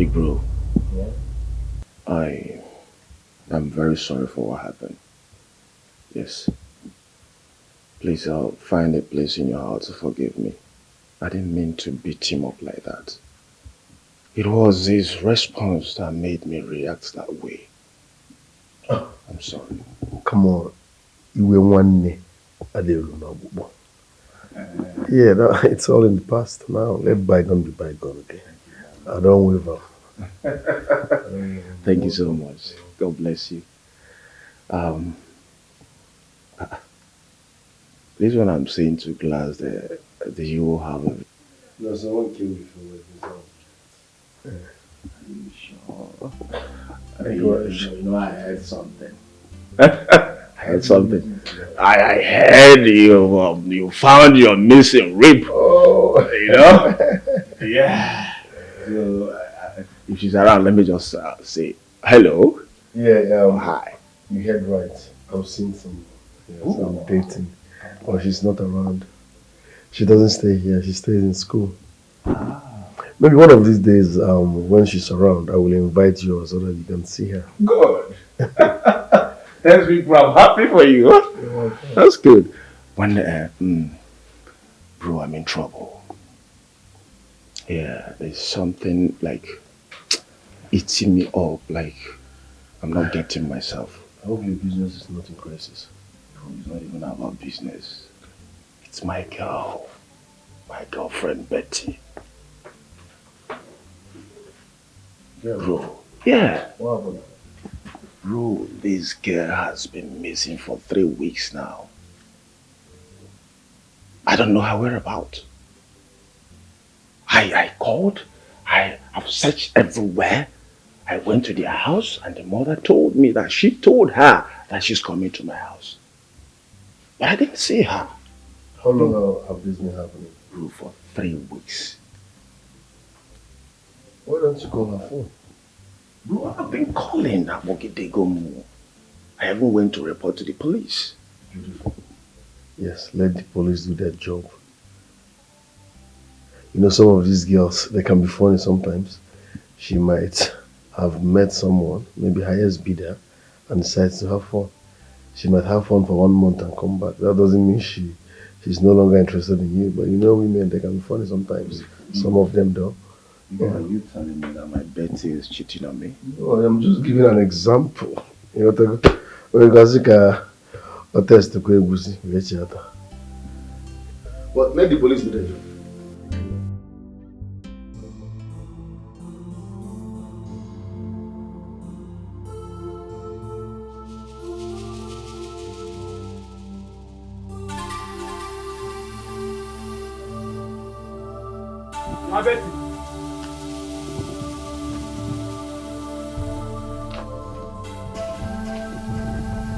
Big bro. Yeah? I'm very sorry for what happened. Yes. Please, find a place in your heart to forgive me. I didn't mean to beat him up like that. It was his response that made me react that way. I'm sorry. Come on. You were one day. Yeah, no, it's all in the past now. Let bygone be bygone, okay? I don't waver. Thank you so much. God bless you. This one I'm saying to glass there, do you have a... No, someone killed me for it. Are you sure? You know, I heard something. I heard something. I heard you found your missing rib. Oh. You know? Yeah. So, if she's around, let me just say hello. Yeah, hi. You heard right. I've seen some dating. But she's not around. She doesn't stay here. She stays in school. Maybe one of these days, when she's around, I will invite you so that you can see her. Good. Thanks, big bro. I'm happy for you. That's good. When, bro, I'm in trouble. Yeah, there's something like eating me up, like I'm not getting myself. I hope your business is not in crisis. Bro, it's not even about business. It's my girl. My girlfriend, Betty. Yeah. Bro. Yeah. What happened? Bro, this girl has been missing for 3 weeks now. I don't know her whereabouts. I called. I have searched everywhere. I went to their house and the mother told me that she told her that she's coming to my house. But I didn't see her. How long have this been happening? Bro, for 3 weeks. Why don't you call her phone? Bro, I've been calling that Mogidegomu. I even went to report to the police. Beautiful. Yes, let the police do their job. You know, some of these girls, they can be funny sometimes. She might have met someone, maybe highest bidder, and decides to have fun. She might have fun for 1 month and come back. That doesn't mean she's no longer interested in you. But you know, women, they can be funny sometimes. Some of them don't. Yeah. Are you telling me that my Betty is cheating on me? No, I'm just giving an example. You know, a test to but let the police do their job. My Betty.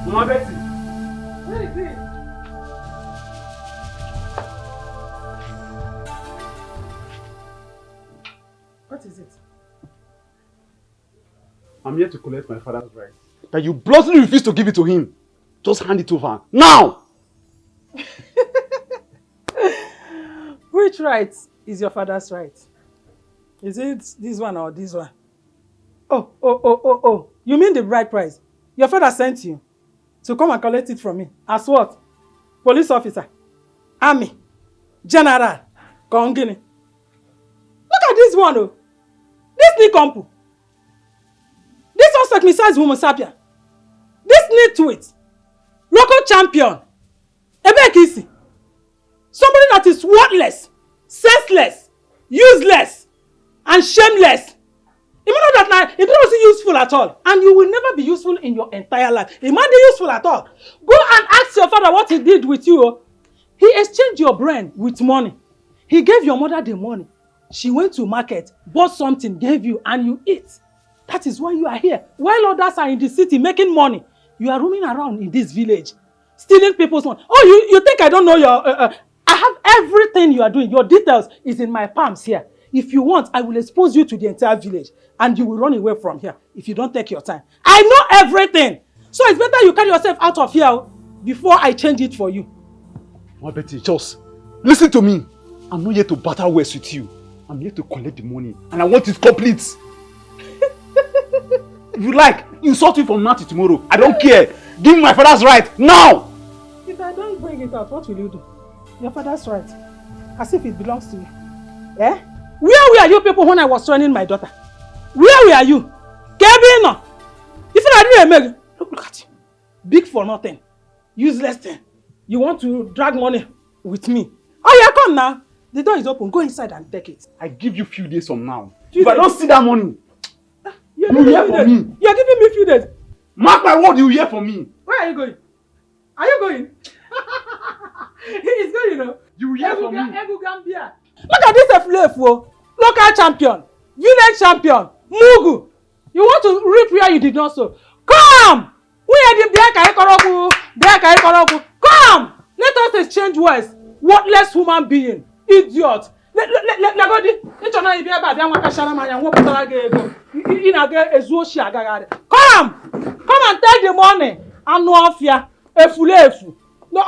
Mama Betty. Where is it? What is it? I'm here to collect my father's rights. That you bluntly refuse to give it to him. Just hand it over. Now! Which right is your father's right? Is it this one or this one? Oh. You mean the bride price? Your father sent you to come and collect it from me. As what? Police officer? Army? General? Kongini? Look at this one, oh. This Nikompu. This uncircumcised Homo sapien. This nitwit. Local champion. Ebekisi. Somebody that is worthless, senseless, useless, and shameless. You know that now, it wasn't useful at all. And you will never be useful in your entire life. It might be useful at all. Go and ask your father what he did with you. He exchanged your brain with money. He gave your mother the money. She went to market, bought something, gave you, and you eat. That is why you are here. While others are in the city making money, you are roaming around in this village, stealing people's money. Oh, you think I don't know your... I have everything you are doing. Your details is in my palms here. If you want, I will expose you to the entire village and you will run away from here if you don't take your time. I know everything. So it's better you carry yourself out of here before I change it for you. My Betty, just listen to me. I'm not here to battle words with you. I'm here to collect the money and I want it complete. If you like, insult you from now to tomorrow. I don't care. Give me my father's right now. If I don't bring it out, what will you do? Your father's right. As if it belongs to you. Eh? Where were you people when I was training my daughter? Where were you? Kevin! If I didn't make look at you. Big for nothing. Useless thing. You want to drag money with me? Oh yeah, come now. The door is open. Go inside and take it. I give you few days from now. If I don't see that money, you hear from me. You're giving me few days. Mark my word, you hear from me. Where are you going? Are you going? He's going, you know. You hear from me. Look at this Eflefo. Local champion. Village champion. Mugu. You want to reap where you did not sow. Come! Come! Let us exchange words. Worthless human being. Idiot. Come! Come and take the money. And no fear. Efulefu. No,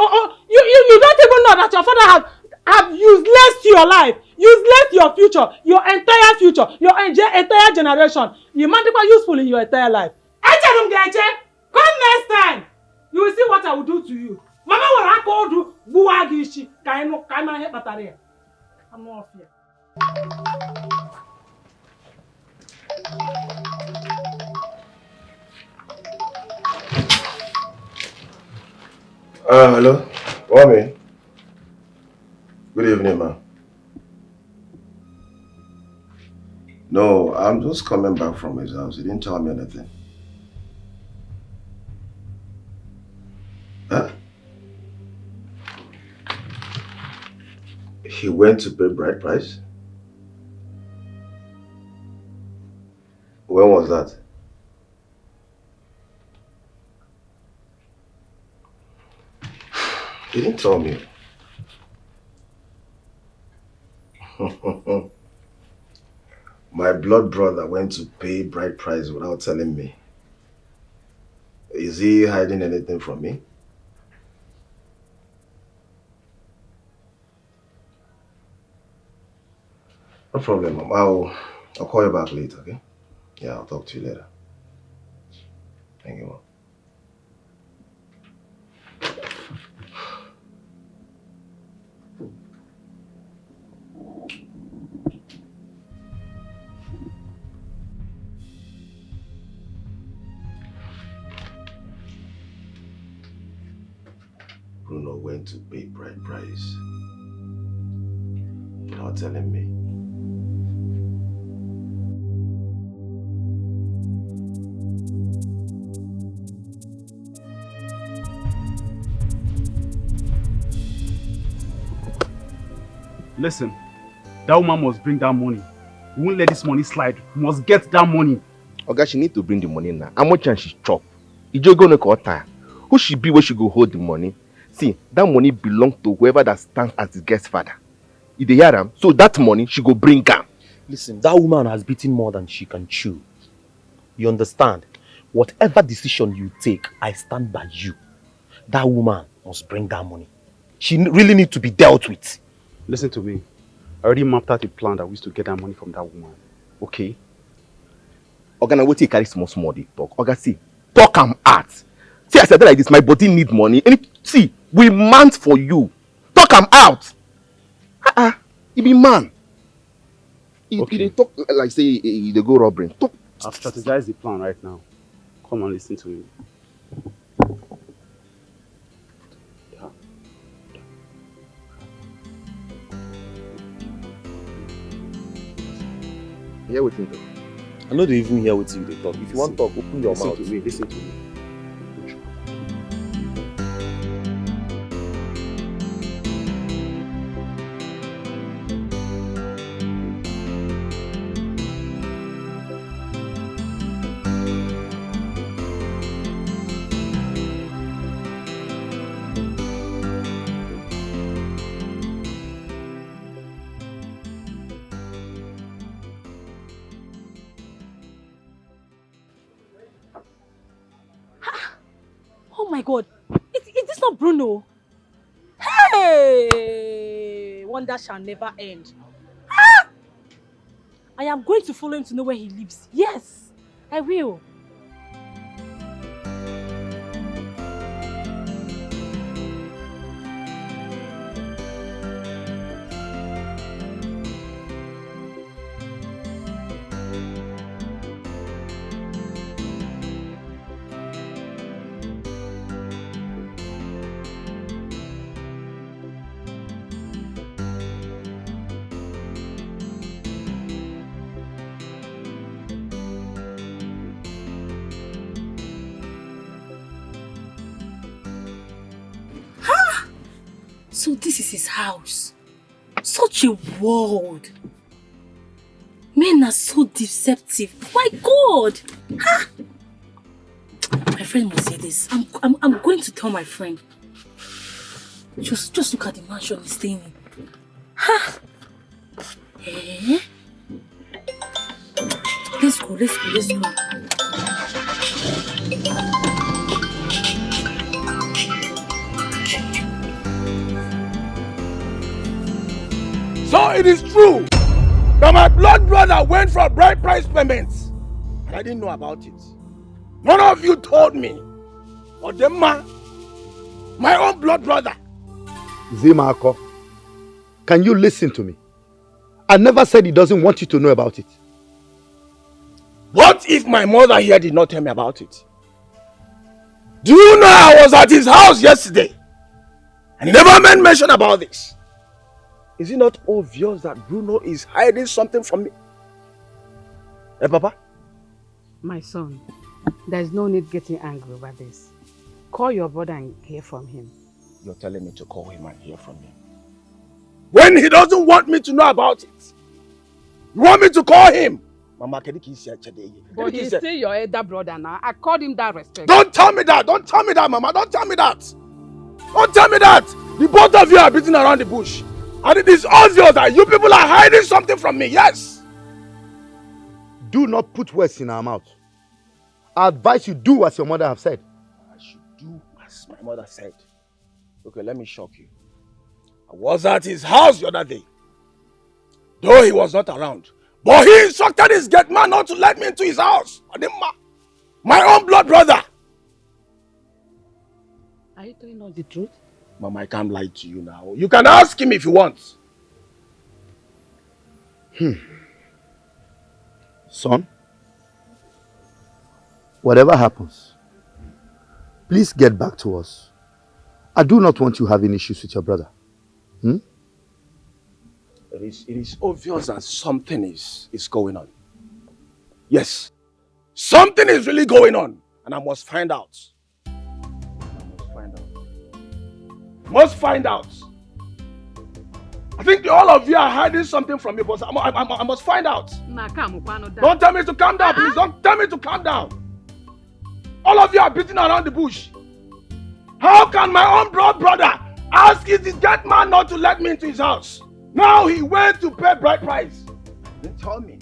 you don't even know that your father have useless your life, useless your future, your entire future, your entire generation. You might be useful in your entire life. Come next time. You will see what I will do to you. Mama will have called you Buagishi. I'm not here. Hello? Mommy? Good evening, ma. No, I'm just coming back from his house. He didn't tell me anything. Huh? He went to pay bride price? When was that? He didn't tell me. My blood brother went to pay bride price without telling me. Is he hiding anything from me? No problem, Mom. I'll call you back later, okay? Yeah, I'll talk to you later. Thank you, Mom. Bruno went to pay bride price without telling me. Listen, that woman must bring that money. We won't let this money slide. We must get that money. Oga, she need to bring the money now. How much can she chop? Ijo go no kota. Who she be where she go hold the money? See, that money belongs to whoever that stands as the guest father. If they hear him, so that money she go bring am. Listen, that woman has beaten more than she can chew. You understand? Whatever decision you take, I stand by you. That woman must bring that money. She really needs to be dealt with. Listen to me. I already mapped out a plan that we used to get that money from that woman. Okay? Oga, now wait till you carry small dey talk. Oga, see, talk am out. See, I said like this, my body need money. And see, we man for you. Talk am out. He be man. He dey talk like say he dey go robbery. Talk. I've strategized the plan right now. Come and listen to me. Hear what you talk. I know they even hear what you talk. If you want to talk, open your mouth. Listen to me. Oh my God, is this not Bruno? Hey, wonder shall never end. I am going to follow him to know where he lives. Yes, I will. So this is his house. Such a world. Men are so deceptive. My God! Huh? My friend must say this. I'm going to tell my friend. Just look at the mansion he's staying in. Huh? Eh? Let's go. So it is true that my blood brother went for bride price payments. And I didn't know about it. None of you told me. Or the man, my own blood brother. Zimako, can you listen to me? I never said he doesn't want you to know about it. What if my mother here did not tell me about it? Do you know I was at his house yesterday? And he never made mention about this. Is it not obvious that Bruno is hiding something from me? Eh, Papa? My son, there's no need getting angry over this. Call your brother and hear from him. You're telling me to call him and hear from him? When he doesn't want me to know about it? You want me to call him? Mama, but he's still your elder brother now. I called him that respect. Don't tell me that! Don't tell me that, Mama! Don't tell me that! Don't tell me that! The both of you are beating around the bush. And it is obvious that you people are hiding something from me, yes! Do not put words in our mouth. I advise you do as your mother have said. I should do as my mother said. Okay, let me shock you. I was at his house the other day. Though he was not around. But he instructed his gate man not to let me into his house. My own blood brother. Are you telling us the truth? Mama, I can't lie to you now. You can ask him if you want. Son, whatever happens, please get back to us. I do not want you having issues with your brother. It is obvious that something is going on. Yes. Something is really going on. And I must find out. Must find out. I think all of you are hiding something from me, but I must find out. Don't tell me to calm down, please. Don't tell me to calm down. All of you are beating around the bush. How can my own blood brother ask his gate man not to let me into his house? Now he went to pay bride price. Then tell me,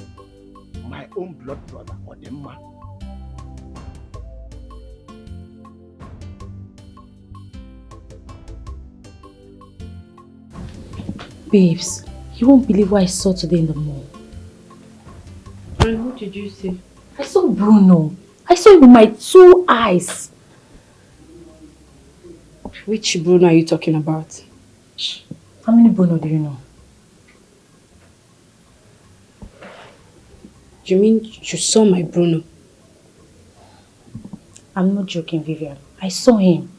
my own blood brother or the man. Babes, you won't believe what I saw today in the mall. And what did you see? I saw Bruno. I saw him with my 2 eyes. Which Bruno are you talking about? How many Bruno do you know? You mean you saw my Bruno? I'm not joking, Vivian. I saw him.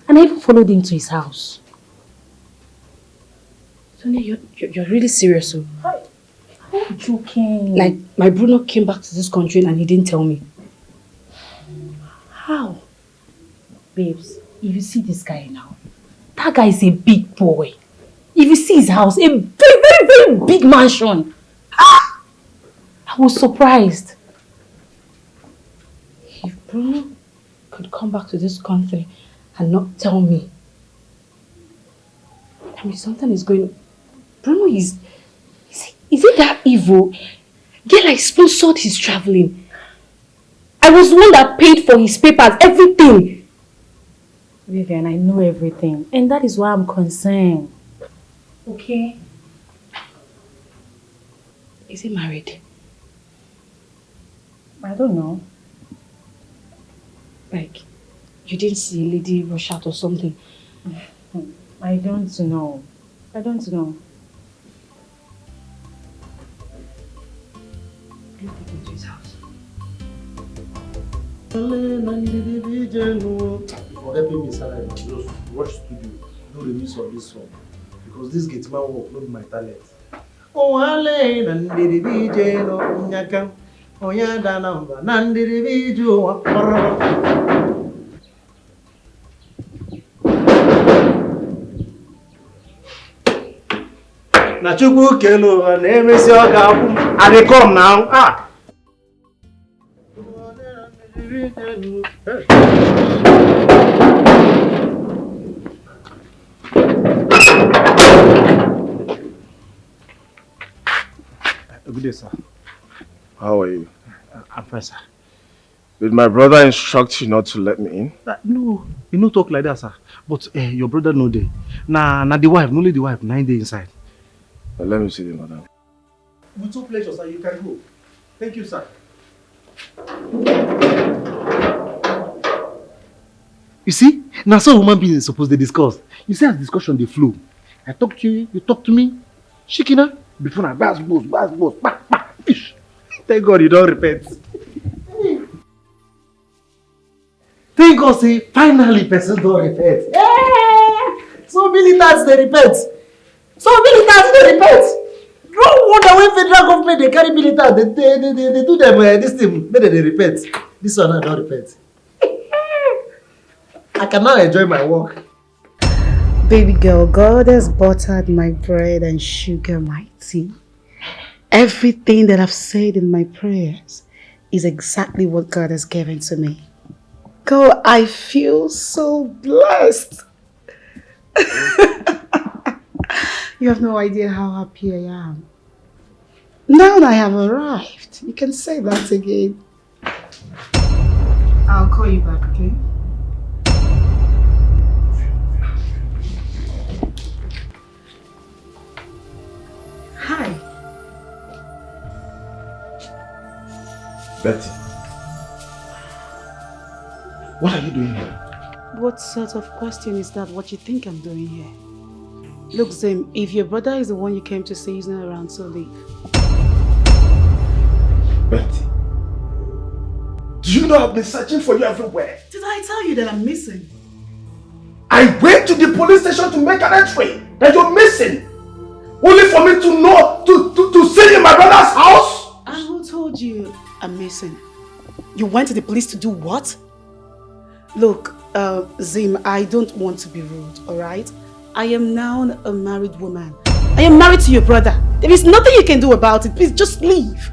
And I even followed him to his house. Sonia, you're really serious, so? I'm not joking. Like, my Bruno came back to this country and he didn't tell me. How? Babes, if you see this guy now, that guy is a big boy. If you see his house, a very, very, very big mansion. Ah! I was surprised. If Bruno could come back to this country and not tell me, I mean, something is going on. Bruno is it that evil? Girl, I sponsored his traveling. I was the one that paid for his papers, everything. Vivian, I know everything. And that is why I'm concerned. Okay? Is he married? I don't know. Like, you didn't see a lady rush out or something? I don't know. I don't know. You take him to his house. For helping me salary, just watch studio, do the use of this song. Because this gets my work, not my talent. Oh, Ale, Nandidi BJ, no, Nyaka, Oyada number, Nandidi BJ. Nachubu Kelo and Emes I they come now. Ah. Good day, sir. How are you? I'm fine, sir. Did my brother instruct you not to let me in? No, you no talk like that, sir. But your brother no dey. Na the wife, only the wife, 9 days inside. Well, let me see the madam. With two pleasure, sir, you can go. Thank you, sir. You see, now so human beings supposed to discuss. You see, as discussion they flow. I talk to you, you talk to me. Shikina, before I bass, fish. Thank God you don't repent. Thank God, say, finally, person don't repent. So militants, they repent. They repent. No wonder when federal government, they carry militants, they do them, this thing, maybe they repent. This one, I don't repent. I can now enjoy my work. Baby girl, God has buttered my bread and sugar my tea. Everything that I've said in my prayers is exactly what God has given to me. God, I feel so blessed. You have no idea how happy I am. Now that I have arrived, you can say that again. I'll call you back, okay? Hi. Betty. What are you doing here? What sort of question is that? What you think I'm doing here? Look, Zim, if your brother is the one you came to see, he's not around, so leave. Betty. Do you know I've been searching for you everywhere? Did I tell you that I'm missing? I went to the police station to make an entry that you're missing. Only for me to know, to see you in my brother's house? And who told you I'm missing? You went to the police to do what? Look, Zim, I don't want to be rude, alright? I am now a married woman. I am married to your brother. There is nothing you can do about it. Please just leave.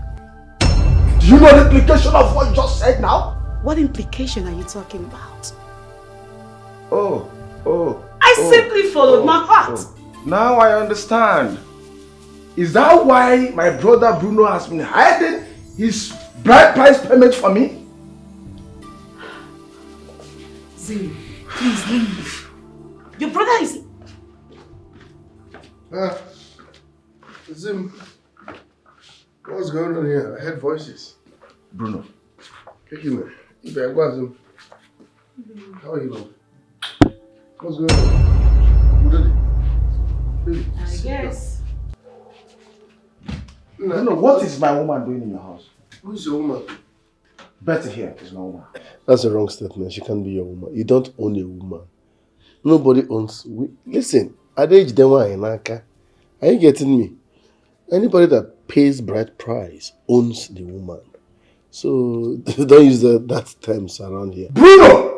Do you know the implication of what you just said now? What implication are you talking about? I simply followed my heart. Now I understand. Is that why my brother Bruno has been hiding his bride price payment for me? Zim, please leave. Your brother is... Zim, what's going on here? I heard voices. Bruno. Take him. Zim. How are you, Lord? What's going on? Baby, I guess. Bruno, what is my woman doing in your house? Who's your woman? Betty here is my woman. That's a wrong statement. She can't be your woman. You don't own a woman. Nobody owns... Listen, at the age they were in Aka, are you getting me? Anybody that pays bride price owns the woman. So don't use that terms around here. Bruno!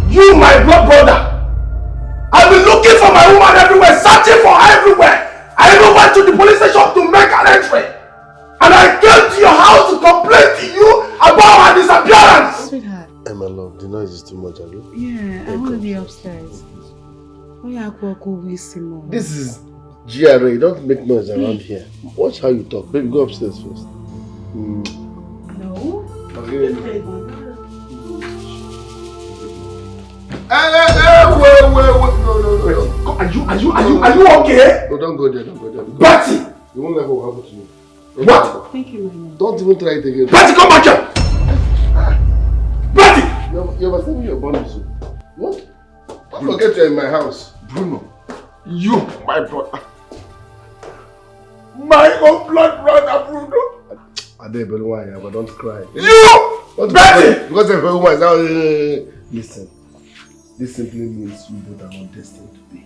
You, my blood brother! I've been looking for my woman everywhere, searching for her everywhere! I even went to the police station to make an entry! And I came to your house to complain to you about her disappearance! Sweetheart. My love, the noise is too much, are you? Yeah, I want to be upstairs. This is GRA. Don't make noise around here. Watch how you talk. Baby, go upstairs first. No. Okay. Wait. No. Are you okay? No, don't go there. Betty! You won't let what will happen to you. What? Thank you, my love. Don't even try it again. Betty, come back here! Betty! You must tell me your bondage. What? Don't forget you're in my house. Bruno, you, my brother. My own blood brother, Bruno. I don't even why, but don't cry. You! Betty! Because if a woman is now... Listen, this simply means you both are not destined to be.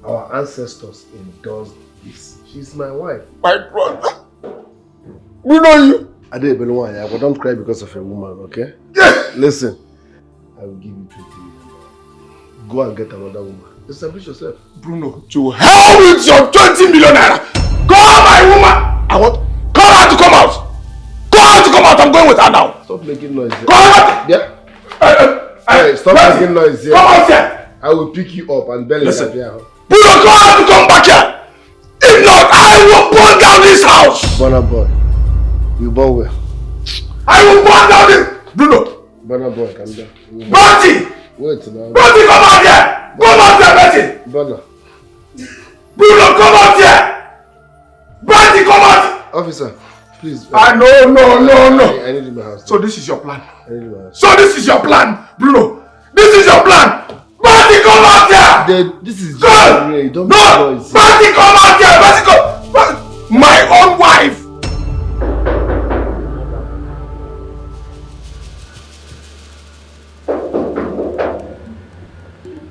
Our ancestors endorsed this. She's my wife. My brother. Bruno, you. I don't even why, but don't cry because of a woman, okay? Yes! Listen, I will give you 20 million. Go and get another woman. Establish yourself. Bruno, to hell with your 20 million naira. Call my woman. Call her to come out. Call her to come out. I'm going with her now. Stop making noise here. Call her. Yeah? Hey, stop making noise here. Come out here. I will pick you up and belly Listen. here. Bruno, call her to come back here. If not, I will burn down this house. Burner boy. You born well. I will burn down this. Bruno. Burner boy, calm down. Bertie. Wait now. Bertie, come out here. Come out here, Bertie. Burner. Bruno, come out here. Bertie, come out. Officer, please. No. I need in my house. So this is your plan. I need in my house. So this is your plan, Bruno. This is your plan. Bertie, come out here. This is Go. Don't No. make noise. Bertie, come out here. Bertie, come. My own wife.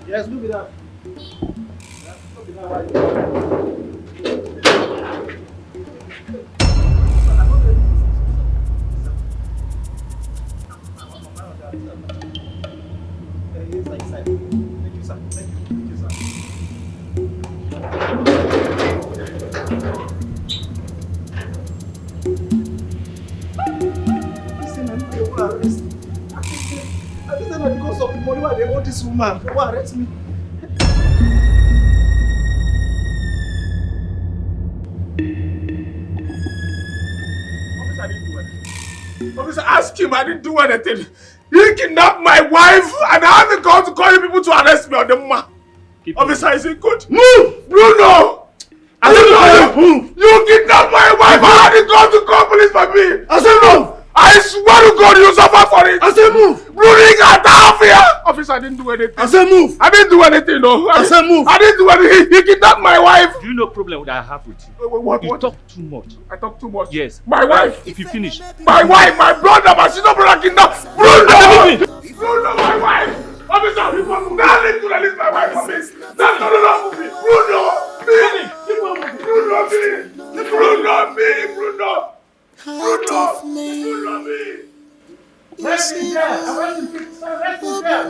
Yes, look at that. Because of the money why they want this woman, they want to arrest me. Officer, ask him, I didn't do anything. He kidnapped my wife and I haven't gone to call you people to arrest me on the man. Officer, is it good? Move! Bruno! Move! You kidnapped my wife and I haven't gone to call police for me. I said move! I swear to God you suffer for it. I said move! Bruno got out here! Officer, I didn't do anything. I said move! I didn't do anything, no. I said move! I didn't do anything. He kidnapped my wife. Do you know problem that I have with you? What? You talk too much. I talk too much? Yes. My wife! If you finish. My wife, my brother, my sister brother kidnapped. Bruno! Bruno, my wife! Officer, you want to release my wife from me. No, me. Bruno! Me! Bruno, me! Bruno! Rest in there! Rest in there!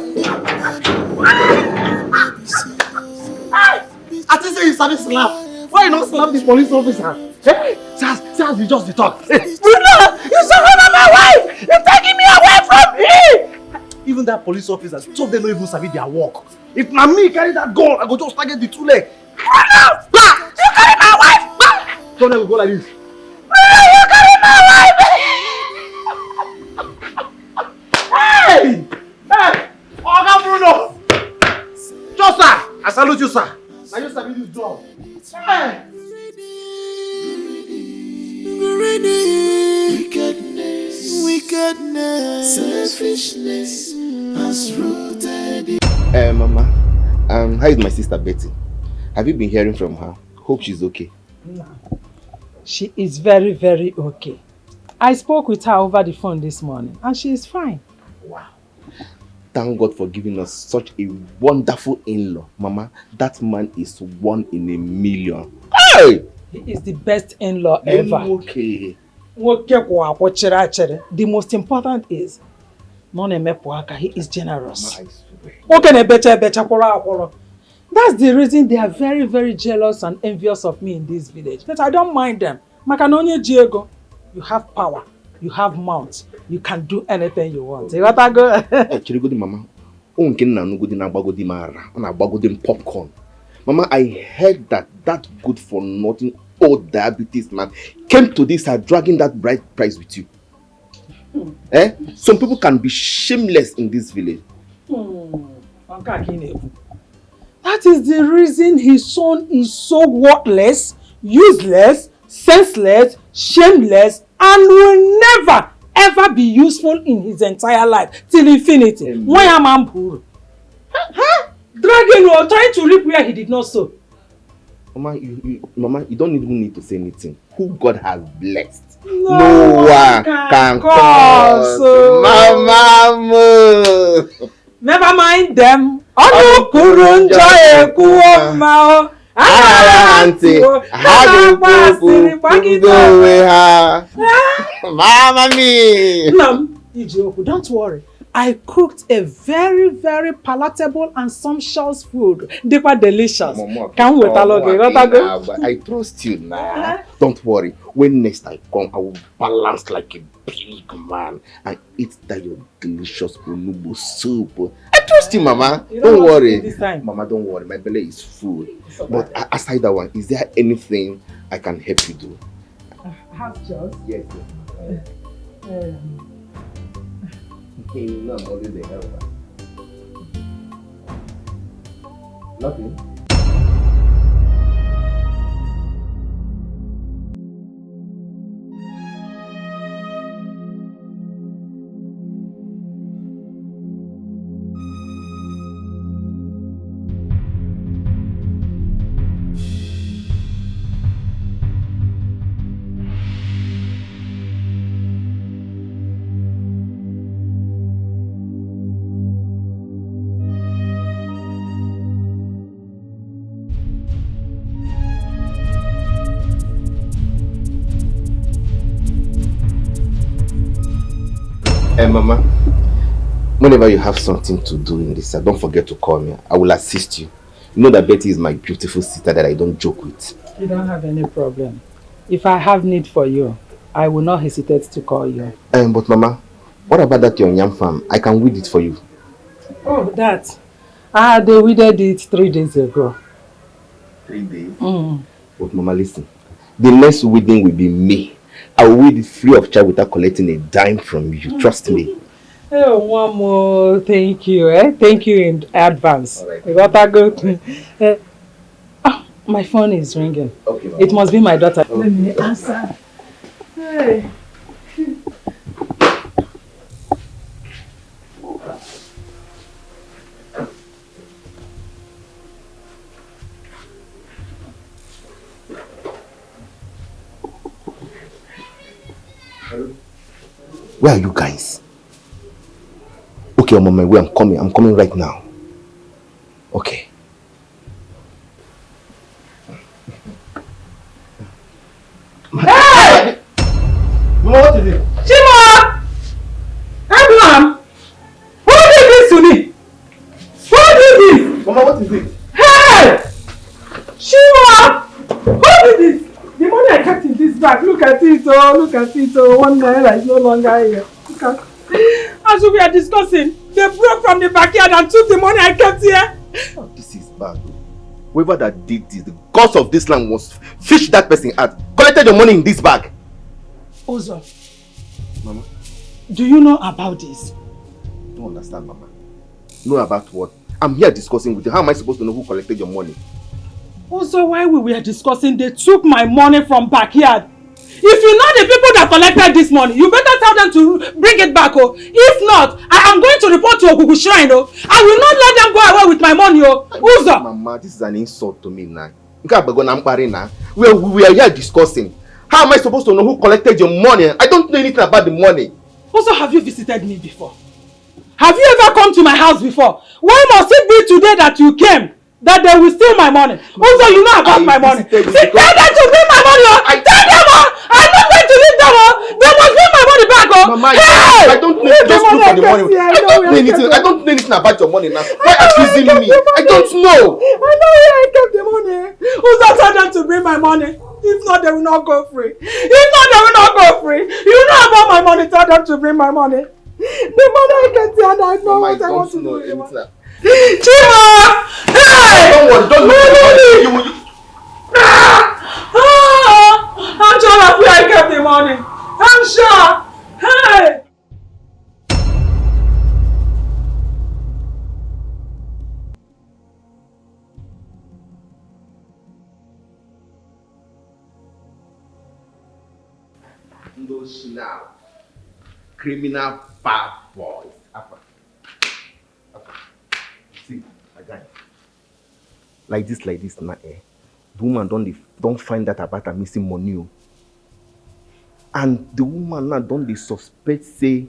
I think say you started slap. Why you not slap this police officer? Hey, Saz, you just the talk. Hey, Bruno, you surrounded my wife! You're taking me away from me! Even that police officer, some of them don't even sabi their work. If na me carry that gun, I go just target the two leg. Bruno! You carry my wife! Don't ever go like this. Bruno, you carry my wife! Hey! Oga Bruno! Just sir! I salute you, sir. Now you sabi this job. Hey! Wickedness, selfishness has rooted in... Mama, how is my sister Betty? Have you been hearing from her? Hope she's okay. No. She is very, very okay. I spoke with her over the phone this morning and she is fine. Wow. Thank God for giving us such a wonderful in-law. Mama, that man is 1 in a million. Hey! He is the best in-law ever. Okay. The most important is, he is generous. That's the reason they are very, very jealous and envious of me in this village. But I don't mind them. You have power, you have mouth, you can do anything you want. You gotta go. Actually, Mama, popcorn. Mama, I heard that good for nothing old diabetes man came to this dragging that bride price with you. Some people can be shameless in this village. That is the reason his son is so worthless, useless, senseless, shameless, and will never ever be useful in his entire life till infinity. Why am I poor? Dragging or trying to reap where he did not sow. Mama, you don't even need to say anything. Who God has blessed, no one can cause. Mama, never mind them. Mama me. Don't worry. I cooked a very, very palatable and sumptuous food. They were delicious. Come with I trust you now. Don't worry. When next I come, I will balance like a big man and eat that your delicious onubu soup. I trust you, Mama. Don't worry. Mama, don't worry. My belly is full. But aside that one, is there anything I can help you do? Have just? Yes. No, I'm always the helper. Nothing. Mama, whenever you have something to do in this, don't forget to call me. I will assist you. You know that Betty is my beautiful sister that I don't joke with. You don't have any problem. If I have need for you, I will not hesitate to call you. But Mama, what about that your yam farm? I can weed it for you. Oh, that. They weeded it 3 days ago. 3 days? But Mama, listen. The next weeding will be me. I will weed it free of charge without collecting a dime from you. Trust me. Oh, one more. Thank you. Thank you in advance. Right. My phone is ringing. Okay, Mama. It must be my daughter. Okay. Let me answer. Hey. Where are you guys? Okay, I'm on my way. I'm coming. I'm coming right now. Okay. Hey! Mama, what is it? Chima! Hey, Mom! Who did this to me? Who did this? Mama, what is it? Hey! Chima! Who did this? The money I kept in this bag, look at it, look at it, 1 naira is no longer here. Look at it. As we are discussing, they broke from the backyard and took the money I kept here. Oh, this is bad. Whoever that did this, the gods of this land was fish that person out, collected your money in this bag. Ozo, Mama, do you know about this? I don't understand, Mama. Know about what? I'm here discussing with you. How am I supposed to know who collected your money? Also, while we were discussing, they took my money from backyard. If you know the people that collected this money, you better tell them to bring it back. Oh. If not, I am going to report to Ogugu Shrine. Oh. I will not let them go away with my money. Oh. Uzo. Mama, this is an insult to me now. We are here discussing. How am I supposed to know who collected your money? I don't know anything about the money. Also, have you visited me before? Have you ever come to my house before? Why must it be today that you came? That they will steal my money. Also, you know about my money. See, tell them to bring my money. Tell them, I'm not going to leave them. They must bring my money back. Mama, hey! I don't know. Just look for the money. I don't know anything about your money now. Why accusing me? I don't know. I know where I kept the money. Also, tell them to bring my money. If not, they will not go free. If not, they will not go free. You know about my money. Tell them to bring my money. The money I can see and I know what I want to do. Chima! Hey! Don't worry, don't worry. I'm sure of where I kept the money. I'm sure. Hey! Those now criminal bad boys. See, again. Like this now, The woman don't find that about her missing money. And the woman now don't suspect say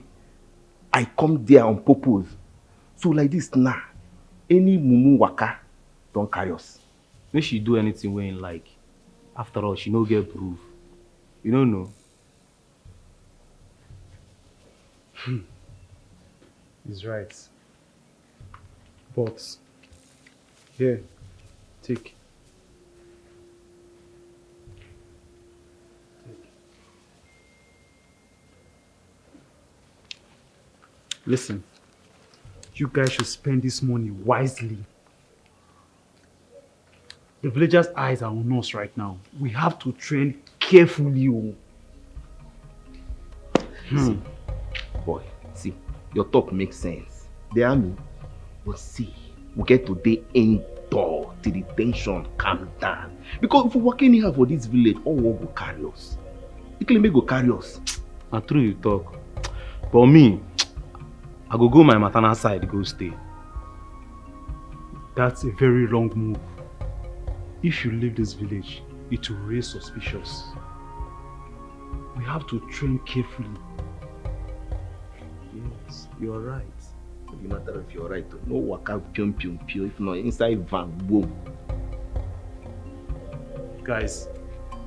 I come there on purpose. So like this now, any mumu waka don't carry us. When she do anything we ain't like, after all, she no get proof. You don't know. He's right. But, here, take. Listen, you guys should spend this money wisely. The villagers' eyes are on us right now. We have to train carefully. See, boy, see, your talk makes sense. The army will see. We get to the indoor till the tension calm down. Because if we work anyhow for this village, all war will carry us. The claim go carry us. And true you talk. But me, I go my maternal side, go stay. That's a very wrong move. If you leave this village, it will raise suspicious. We have to train carefully. Yes, you're right. No matter if you're right, no work out pium. If not inside van, boom. Guys,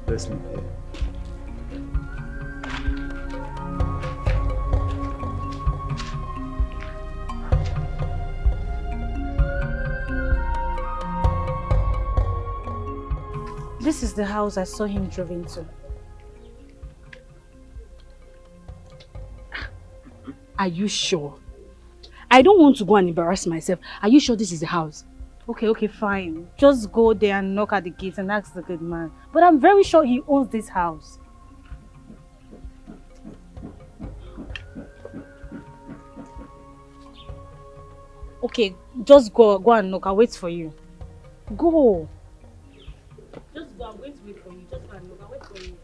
let's leave here. This is the house I saw him drive into. Are you sure? I don't want to go and embarrass myself. Are you sure this is the house? Okay, fine. Just go there and knock at the gate and ask the good man. But I'm very sure he owns this house. Okay, just go and knock. I'll wait for you. Go. Just go. I'm going to wait for you. Just go and knock. I'll wait for you.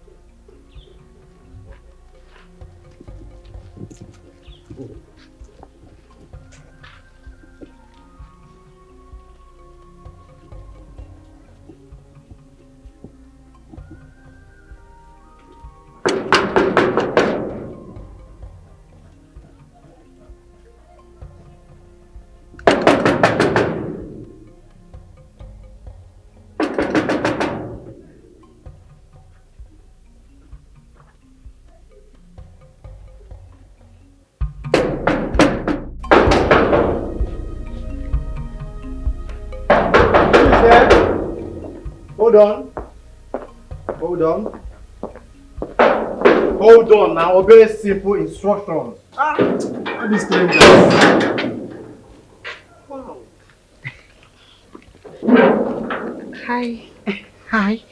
Hold on now, obey simple instructions. All these strangers. Wow. Hi. Hi.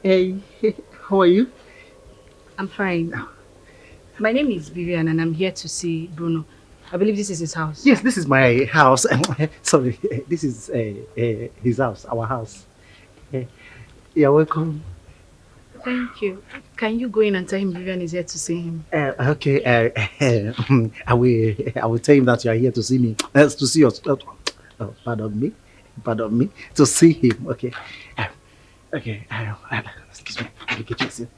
Hey, how are you? I'm fine. My name is Vivian and I'm here to see Bruno. I believe this is his house. Yes, this is my house. Sorry, this is his house, our house. You're welcome. Thank you. Can you go in and tell him Vivian is here to see him? Okay. I will tell him that you are here to see me. To see us. Pardon me. To see him. Okay. Okay. Excuse me. Let me get you seat.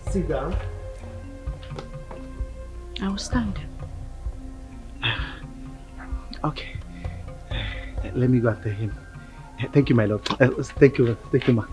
Sit down. I will stand. Okay. Let me go after him. Thank you, my lord. Thank you, ma.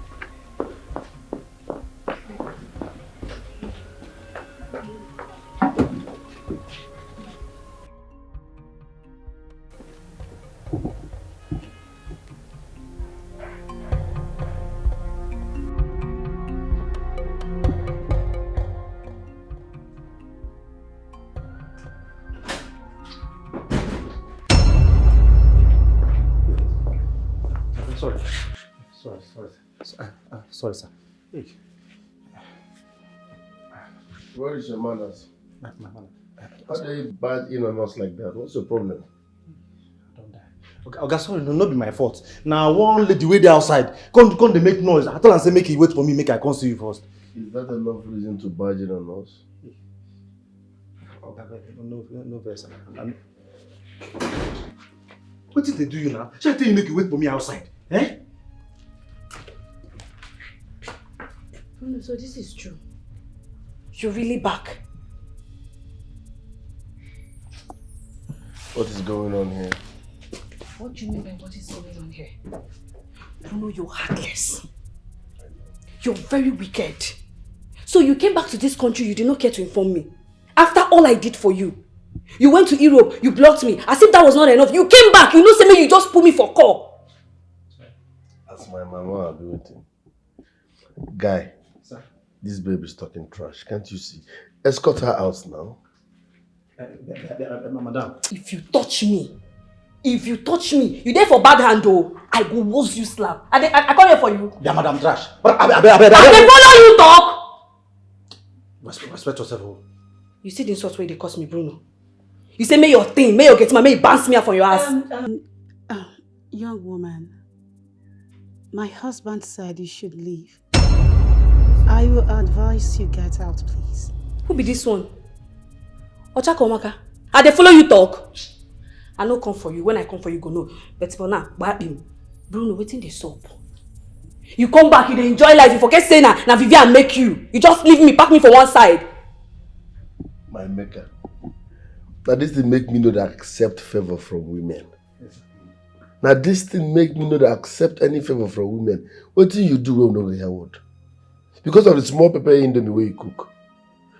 Sorry, sir. Hey. Where is your manners? My manners. How do you bad in on us like that? What's your problem? Don't die. Okay, sorry, no, not be my fault. Now, one lady wait there outside. Come, they make noise. I told her, say, make you wait for me, make I come see you first. Is that enough reason to barge in on us? Okay, no verse. What did they do you now? Shall I tell you, make you wait for me outside? Eh? No, so this is true. You're really back. What is going on here? What do you mean by what is going on here? Bruno, you're heartless. You're very wicked. So you came back to this country, you did not care to inform me. After all I did for you. You went to Europe, you blocked me. As if that was not enough. You came back, you know, say me, you just put me for call. As my mama will be waiting. Guy, sir, this baby is talking trash. Can't you see? Escort her out now. Madam. If you touch me, you there for bad hand though. I go woz you slap. I come here for you. Yeah, madam trash. I follow you talk. Respect yourself. You see the insult way they cost me, Bruno. You say may your thing, may your get my, may you bounce me out from your ass. Young woman, my husband said you should leave. I will advise you get out, please. Who be this one? Ochaka Omaka. I dey follow you talk. I no come for you. When I come for you, go no. But for now, bad him. Bruno, waiting the soap. You come back, you dey enjoy life. You forget saying na Vivian make you. You just leave me, pack me for one side. My maker. Now this thing make me know that I accept favor from women. Yes. Now this thing make me know that I accept any favor from women. What do you do when you know your word? Because of the small pepper in the way you cook.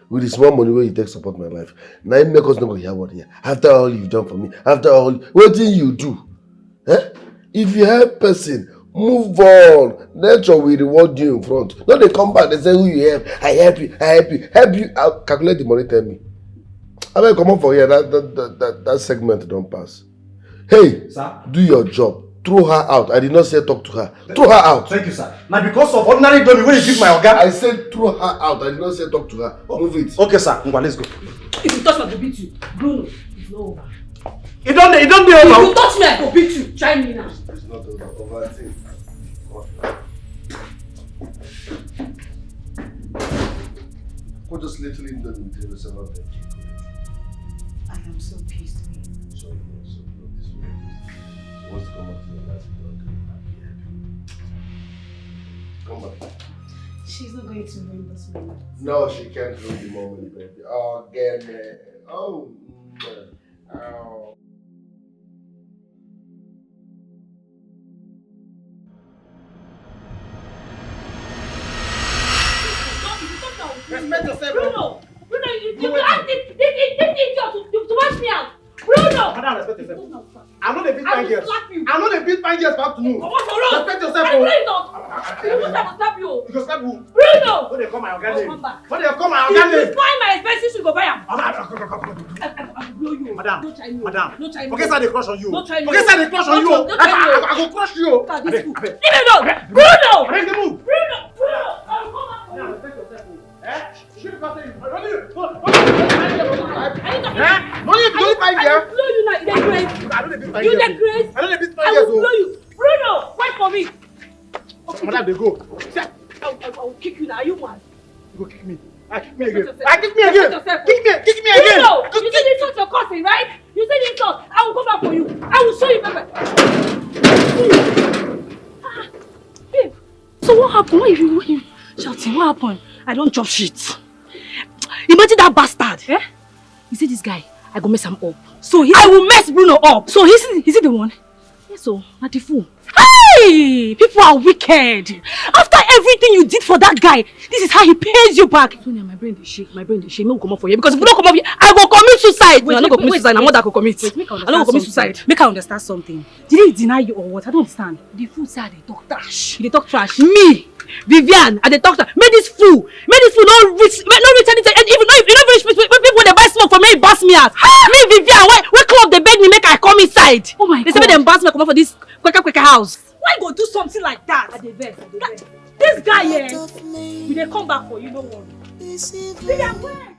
With the small money where you take support my life. Now it make us not go hear what here. After all you've done for me. After all, what do you do? Eh? If you help person, move on. Nature will reward you in front. Now they come back, they say who you help. I help you. I'll calculate the money, tell me. I mean, come on for here. That segment don't pass. Hey, sir, do your job. Throw her out. I did not say talk to her. Throw her out. Thank you, sir. Now, because of ordinary dummy, when you give my organ, I said throw her out. I did not say talk to her. Move it. Okay, sir. Let's go. If you touch me, I go beat you. Bruno, it's not over. It don't be over. If you touch me, I go beat you. Try me now. It's not over. Over, I think. Put just literally in the several things. I am so pissed. Sorry, this way. She wants to come back to your life. Come back. She's not going to ruin this moment. No, she can't ruin the moment, baby. Oh, again, man. Oh, ow. Respect yourself, Bruno, you asked this idiot to wash me out. Bruno! Madam, respect yourself. I'm not a big fine girl. I'm not a big fine girl for afternoon. Respect yourself. I will slap you. You go slap who? Bruno! When they come my organic. Come back. When they come my organic. If you find my expenses, you go buy them. I will blow you. Madam. Don't try me. Madam. Don't try me. Forget how they crush on you. Don't try me. Forget how they crush on you. I go crush you. Leave me alone. Bruno! Bring the move. Bruno! I will come back for you. Respect yourself. Shoot the person. Don't need you now. You the grace. I will blow you. Bruno, wait for me. Madam, they go. I will kick you now. Are you mad? You go kick me. Kick me again. Kick me again. Kick me again. Bruno, you said this was your cousin, right? You said this was. I will come back for you. I will show you pepper. Babe, so what happened? Why you shouting? What happened? I don't drop shit. Imagine that bastard. Eh? You see this guy? I go mess him up. So I will mess Bruno up. So is he the one? Yes, so not the fool. Hey! People are wicked. After everything you did for that guy, this is how he pays you back. Sonia, my brain is shake. No come up for you. Because if you don't come up here, I will commit suicide. Wait, no, I'm not going to commit suicide. I'm not that I commit. I'm not going to commit suicide. Make her understand something. Did he deny you or what? I don't understand. The fool said they talk trash. They talk trash. Me, Vivian, and they talk trash. Make this fool not reach anything. And even if you don't reach people when they buy smoke for me, he bust me out. Me, Vivian, why club they beg me make I come inside? Oh my God. They say they embarrass me come up for this quicker house. Why go do something like that? At the best. This guy here, will they come back for you? No one. Vivian, where?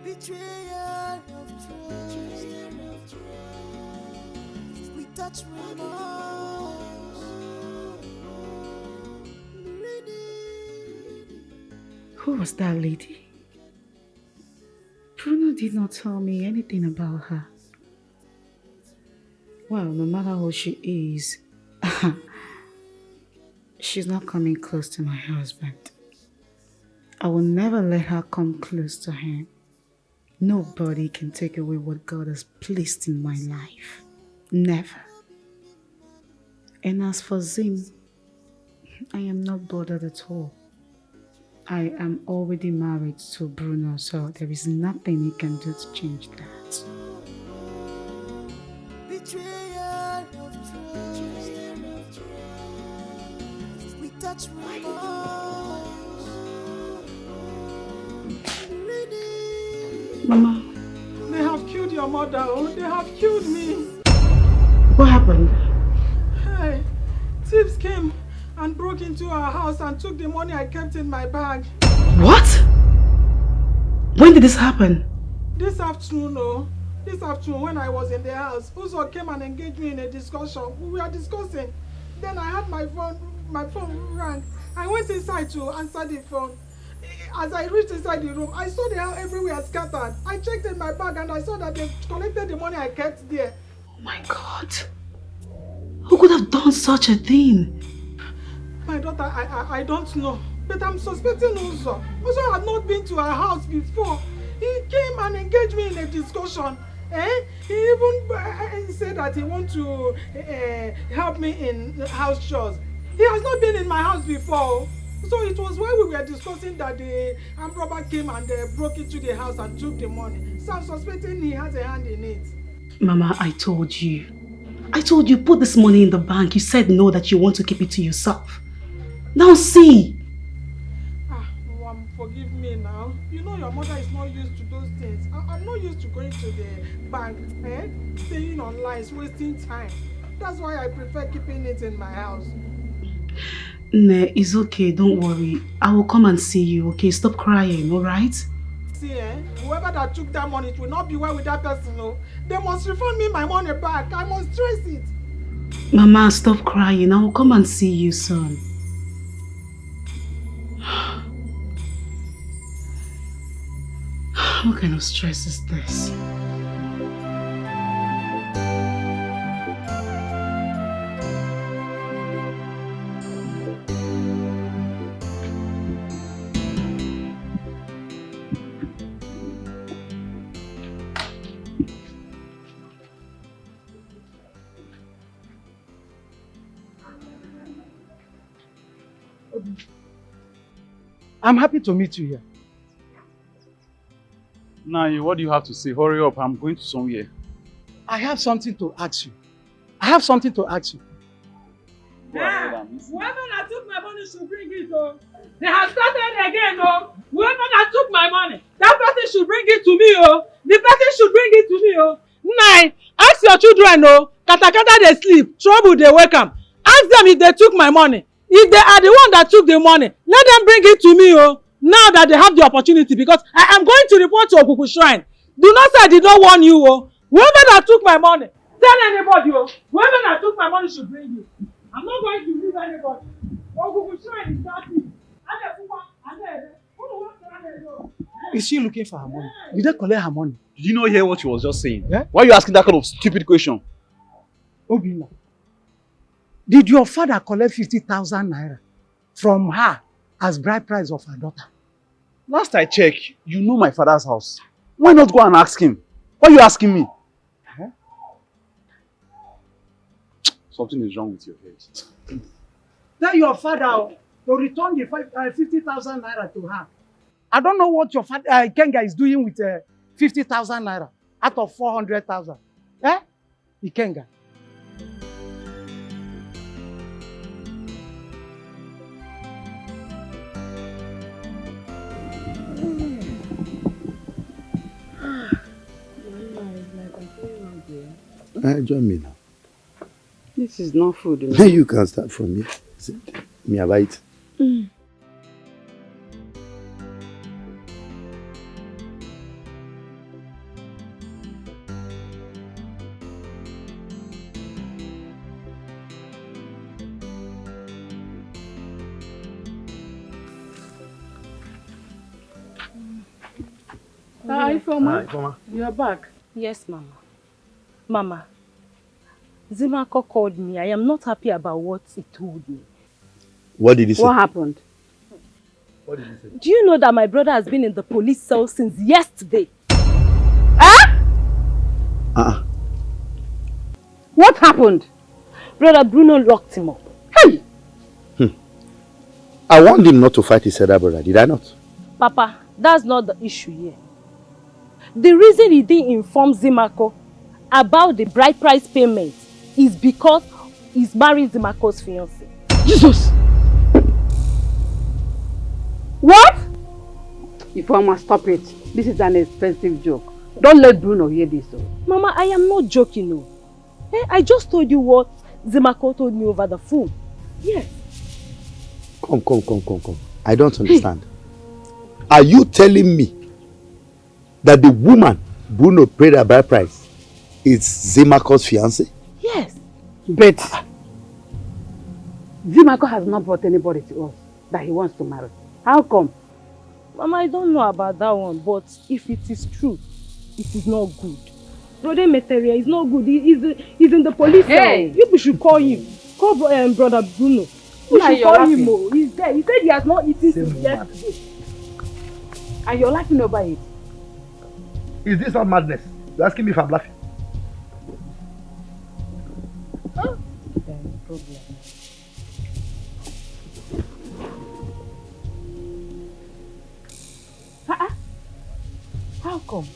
Betrayer of trust. We touch remorse. Who was that lady? Bruno did not tell me anything about her. Well, no matter who she is, She's not coming close to my husband. I will never let her come close to him. Nobody can take away what God has placed in my life. Never. And as for Zim, I am not bothered at all. I am already married to Bruno, so there is nothing he can do to change that. Betrayal of trust. We touch Mama. They have killed your mother, oh, they have killed me. What happened? Hey, thieves came and broke into our house and took the money I kept in my bag. What? When did this happen? This afternoon, oh. This afternoon when I was in the house, Uzo came and engaged me in a discussion. We were discussing. Then I had my phone rang. I went inside to answer the phone. As I reached inside the room, I saw the house everywhere scattered. I checked in my bag and I saw that they collected the money I kept there. Oh my God. Who could have done such a thing? My daughter, I don't know. But I'm suspecting Uzo. Uzo had not been to our house before. He came and engaged me in a discussion. He even said that he wants to help me in house chores. He has not been in my house before. So it was while we were discussing that the armed robber came and broke into the house and took the money. So I'm suspecting he has a hand in it. Mama, I told you. Put this money in the bank. You said no, that you want to keep it to yourself. Now see. Mom, forgive me now. You know your mother is not used to those things. I'm not used to going to the bank, staying online, wasting time. That's why I prefer keeping it in my house. Nah, it's okay, don't worry. I will come and see you, okay? Stop crying, alright? See, whoever that took that money, it will not be well with that person, no. They must refund me my money back. I must trace it. Mama, stop crying. I will come and see you soon. What kind of stress is this? I'm happy to meet you here. Now, what do you have to say? Hurry up, I'm going to somewhere. I have something to ask you. Yeah. Whoever that took my money should bring it, oh. They have started again, oh. Whoever that took my money, that person should bring it to me, oh. The person should bring it to me, oh. Nine, ask your children, oh. Kata they sleep, trouble they wake up. Ask them if they took my money. If they are the one that took the money, let them bring it to me, oh. Now that they have the opportunity, because I am going to report to Okuku Shrine. Do not say I did not warn you, oh. Whoever that took my money, tell anybody, oh. Whoever that took my money should bring it. I'm not going to leave anybody. Okuku Shrine is starting. Is she looking for her money? Did they collect her money? Did you not hear what she was just saying? Yeah? Why are you asking that kind of stupid question? Obina, did your father collect 50,000 naira from her as bride price of her daughter? Last I checked, you know my father's house. Why not go and ask him? Why are you asking me? Huh? Something is wrong with your head. Tell your father to return the 50,000 naira to her. I don't know what your father, Ikenga, is doing with 50,000 naira out of 400,000. Eh? Ikenga. Join me now. This is not food. You can start from here. Me, I bite. Hi, Philmond. Hi, Mama. You're back. Yes, Mama. Mama, Zimako called me. I am not happy about what he told me. What did he say? What happened? What did he say? Do you know that my brother has been in the police cell since yesterday? What happened? Brother Bruno locked him up. Hey! I warned him not to fight his elder brother, did I not? Papa, that's not the issue here. The reason he didn't inform Zimako about the bride price payment is because he's marrying Zimako's fiancé. Jesus! What? Ifeoma, stop it. This is an expensive joke. Don't let Bruno hear this. Mama, I am not joking. No. I just told you what Zimako told me over the phone. Yes. Come. I don't understand. Are you telling me that the woman Bruno paid her bride price is Zimako's fiancé? Yes. But Zimako has not brought anybody to us that he wants to marry. How come? Mama, I don't know about that one, but if it is true, it is not good. Brother Meteria is not good. He's in the police cell. You should call him. Call Brother Bruno. You should call him. He's there. He said he has not eaten since yesterday. And you're laughing over it. Is this not madness? You're asking me if I'm laughing. Problem. How come?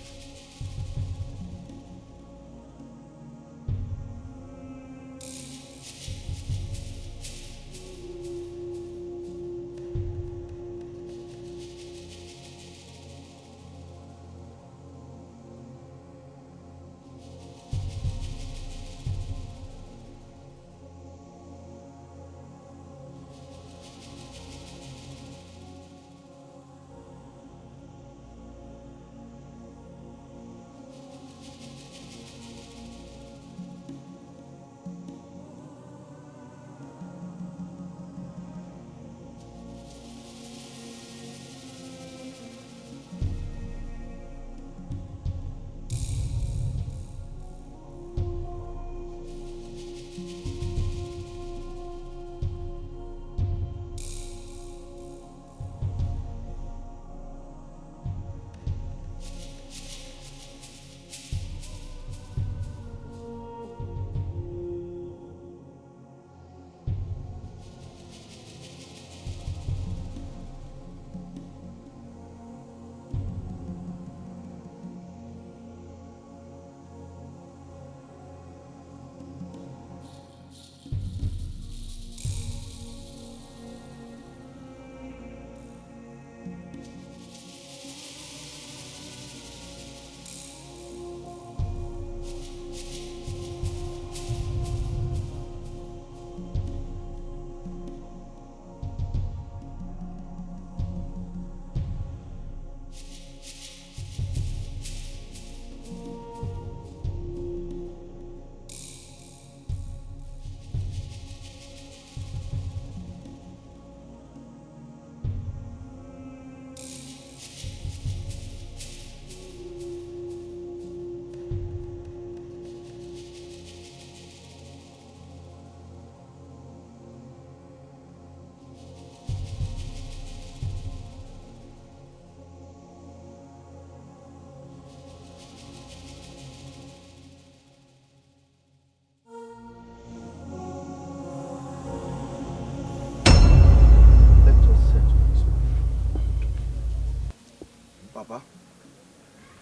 Papa,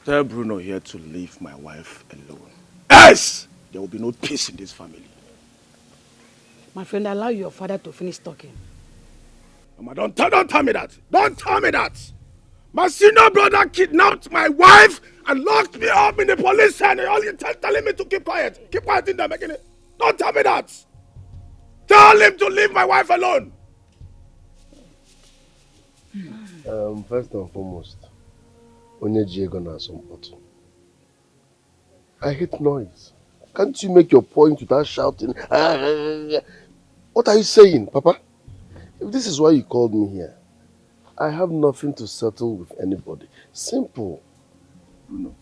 tell Bruno here to leave my wife alone. Yes! There will be no peace in this family. My friend, allow your father to finish talking. Mama, don't tell me that. Don't tell me that. My senior brother kidnapped my wife and locked me up in the police cell. All you telling me to keep quiet. Keep quiet in there, making it. Don't tell me that. Tell him to leave my wife alone. First and foremost, onye ji ego na asọmpọtụ. I hate noise. Can't you make your point without shouting? What are you saying, Papa? If this is why you called me here, I have nothing to settle with anybody. Simple. Bruno,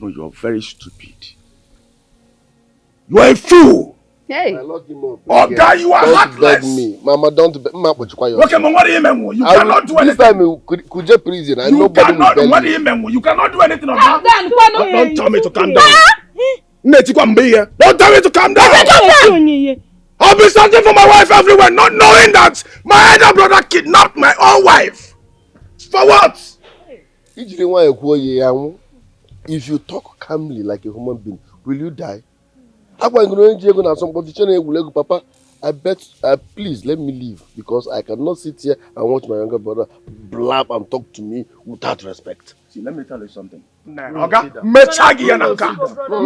you're very stupid. You are a fool. Hey. I lock him up. Oh, God, you are don't heartless. beg me. Mama, don't beg me. Okay, man, what do you mean? You cannot do This anything. time, could you prison? And You nobody will cannot, beg what do you. you mean? You cannot do anything of that. Don't tell me to calm down. Don't tell me to calm down. I'll be searching for my wife everywhere, not knowing that my elder brother kidnapped my own wife. For what? If you talk calmly like a human being, will you die? Papa, I bet, please let me leave because I cannot sit here and watch my younger brother blab and talk to me without respect. See, let me tell you something. Okay? Mechagi Yananka.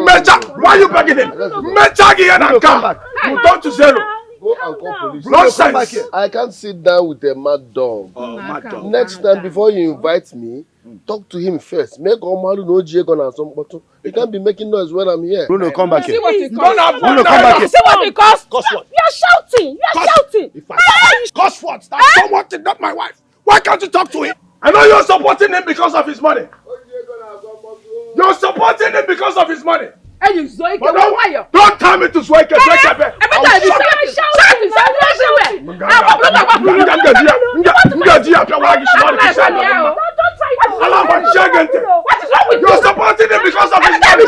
Mecha, why are you begging him? Mechagi Yananka. You talk to zero. Go and call police. Come back here. I can't sit down with a mad dog. Mad dog. Next time, before you invite me, talk to him first. Make Omalu no Jagon and some bottle. You can't be making noise when I'm here. Bruno, come back here. See what it Don't have Bruno, come back here. See what it costs? Cost what? You are shouting. You are shouting. Cost what? That's someone kidnapped my wife. Why can't you talk to him? I know you're supporting him because of his money. You're supporting him because of his money. And you Zoike, Don't tell me to Zoike. What is wrong with you? You're supporting him because of his money.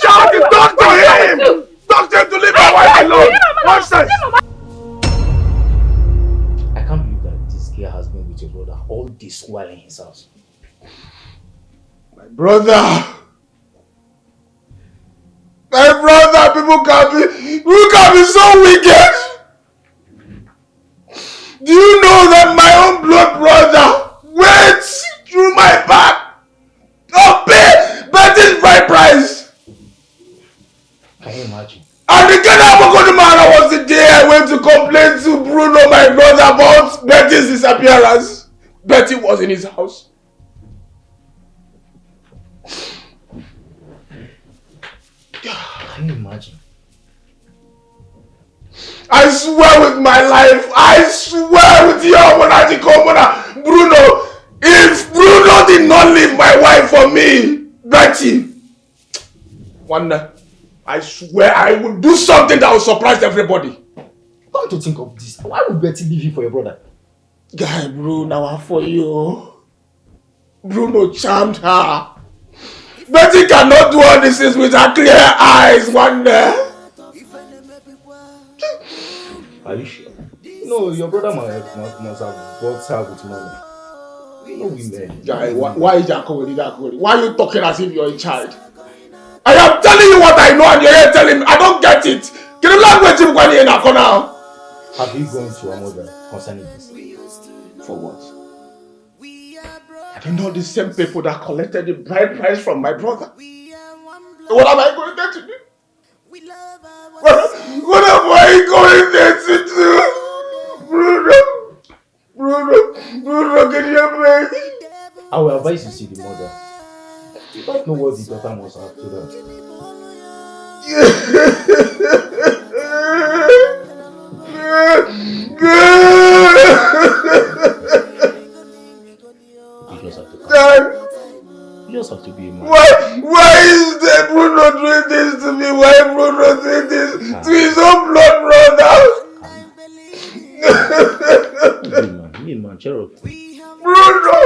Shout it, talk to him. Talk to him to leave my wife alone. Nonsense. I can't believe that this girl has been with your brother all this while in his house. My brother, people can be so wicked. Do you know that my own blood brother went through my back to pay Betty's bride price? Can you imagine? And the Ghana was the day I went to complain to Bruno, my brother, about Betty's disappearance. Betty was in his house. Can you imagine? I swear with my life, I swear with your money, Bruno, if Bruno did not leave my wife for me, Betty, I swear I will do something that will surprise everybody. Come to think of this, why would Betty leave you for your brother? Guy, Bruno, I'm for you. Bruno charmed her. Betty cannot do all these things with her clear eyes, Are you sure? No, your brother must have bought her with money. We know women. Guy, why is that calling that? Why are you talking as if you're a child? I am telling you what I know and you're here telling me. I don't get it. Can you language him when you're in a corner? Have you gone to your mother concerning this? For what? I don't know the same people that collected the bride price from my brother. What am I going there to do? What am I going there to do? Bruno, can you help me? I will advise you to see the mother. You don't know what the daughter must have told her. You just have to come. You just have to be a man. Why is that Bruno doing this to me? Why Bruno doing this to his own blood brother? Be a man, cheer up. Bruno!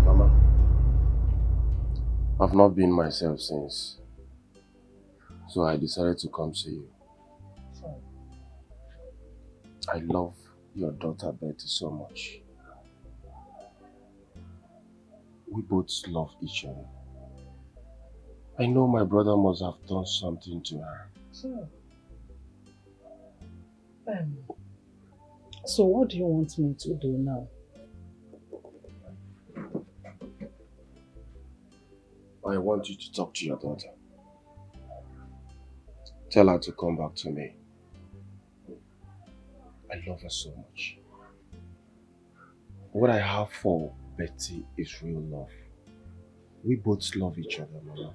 Mama, I've not been myself since, so I decided to come see you. I love your daughter Betty so much. We both love each other. I know my brother must have done something to her. So what do you want me to do now? I want you to talk to your daughter. Tell her to come back to me. I love her so much. What I have for Betty is real love. We both love each other, Mama.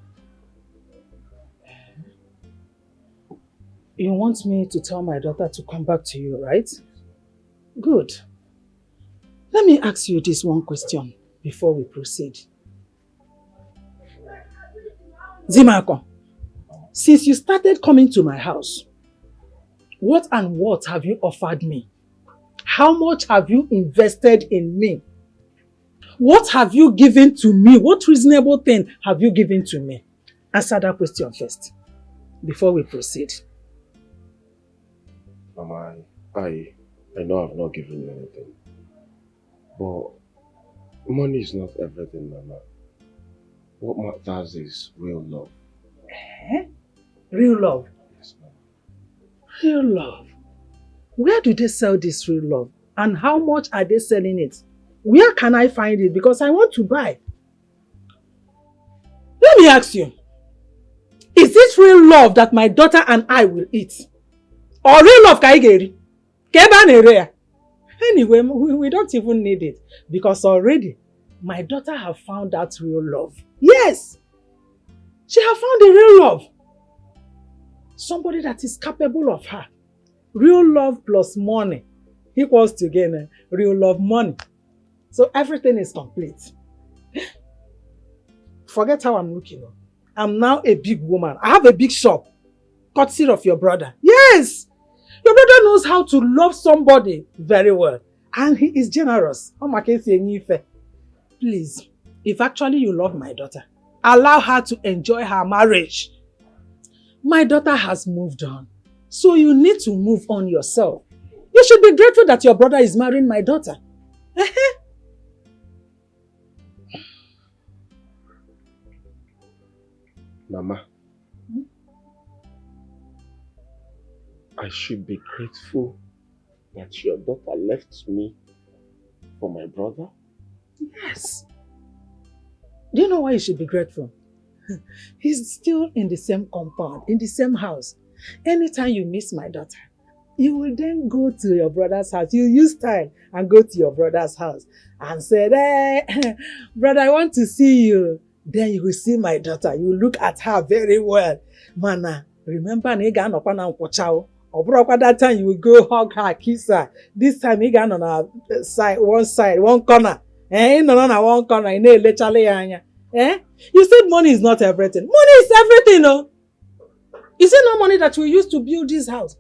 You want me to tell my daughter to come back to you, right? Good. Let me ask you this one question before we proceed. Zimako, since you started coming to my house, what and what have you offered me? How much have you invested in me? What have you given to me? What reasonable thing have you given to me? Answer that question first, before we proceed. Mama, I know I've not given you anything. But money is not everything, Mama. What matters is real love. Eh? Real love? Yes, Mama. Real love? Where do they sell this real love? And how much are they selling it? Where can I find it? Because I want to buy. Let me ask you. Is it real love that my daughter and I will eat? Or real love kaigeri? Anyway, we don't even need it. Because already, my daughter have found that real love. Yes! She have found the real love. Somebody that is capable of her. Real love plus money equals to again real love money. So everything is complete. Forget how I'm looking. I'm now a big woman. I have a big shop. Courtesy of your brother. Yes! Your brother knows how to love somebody very well. And he is generous. Please, if actually you love my daughter, allow her to enjoy her marriage. My daughter has moved on. So you need to move on yourself. You should be grateful that your brother is marrying my daughter. Mama, I should be grateful that your daughter left me for my brother? Yes. Do you know why you should be grateful? He's still in the same compound, in the same house. Anytime you miss my daughter, you will then go to your brother's house. You use time and go to your brother's house and say, hey, brother, I want to see you. Then you will see my daughter. You look at her very well. Mana, remember, that time you will go hug her, kiss her. This time you got on her side, one corner. No, one corner. You said money is not everything. Money is everything, no? Is it not money that you used to build this house?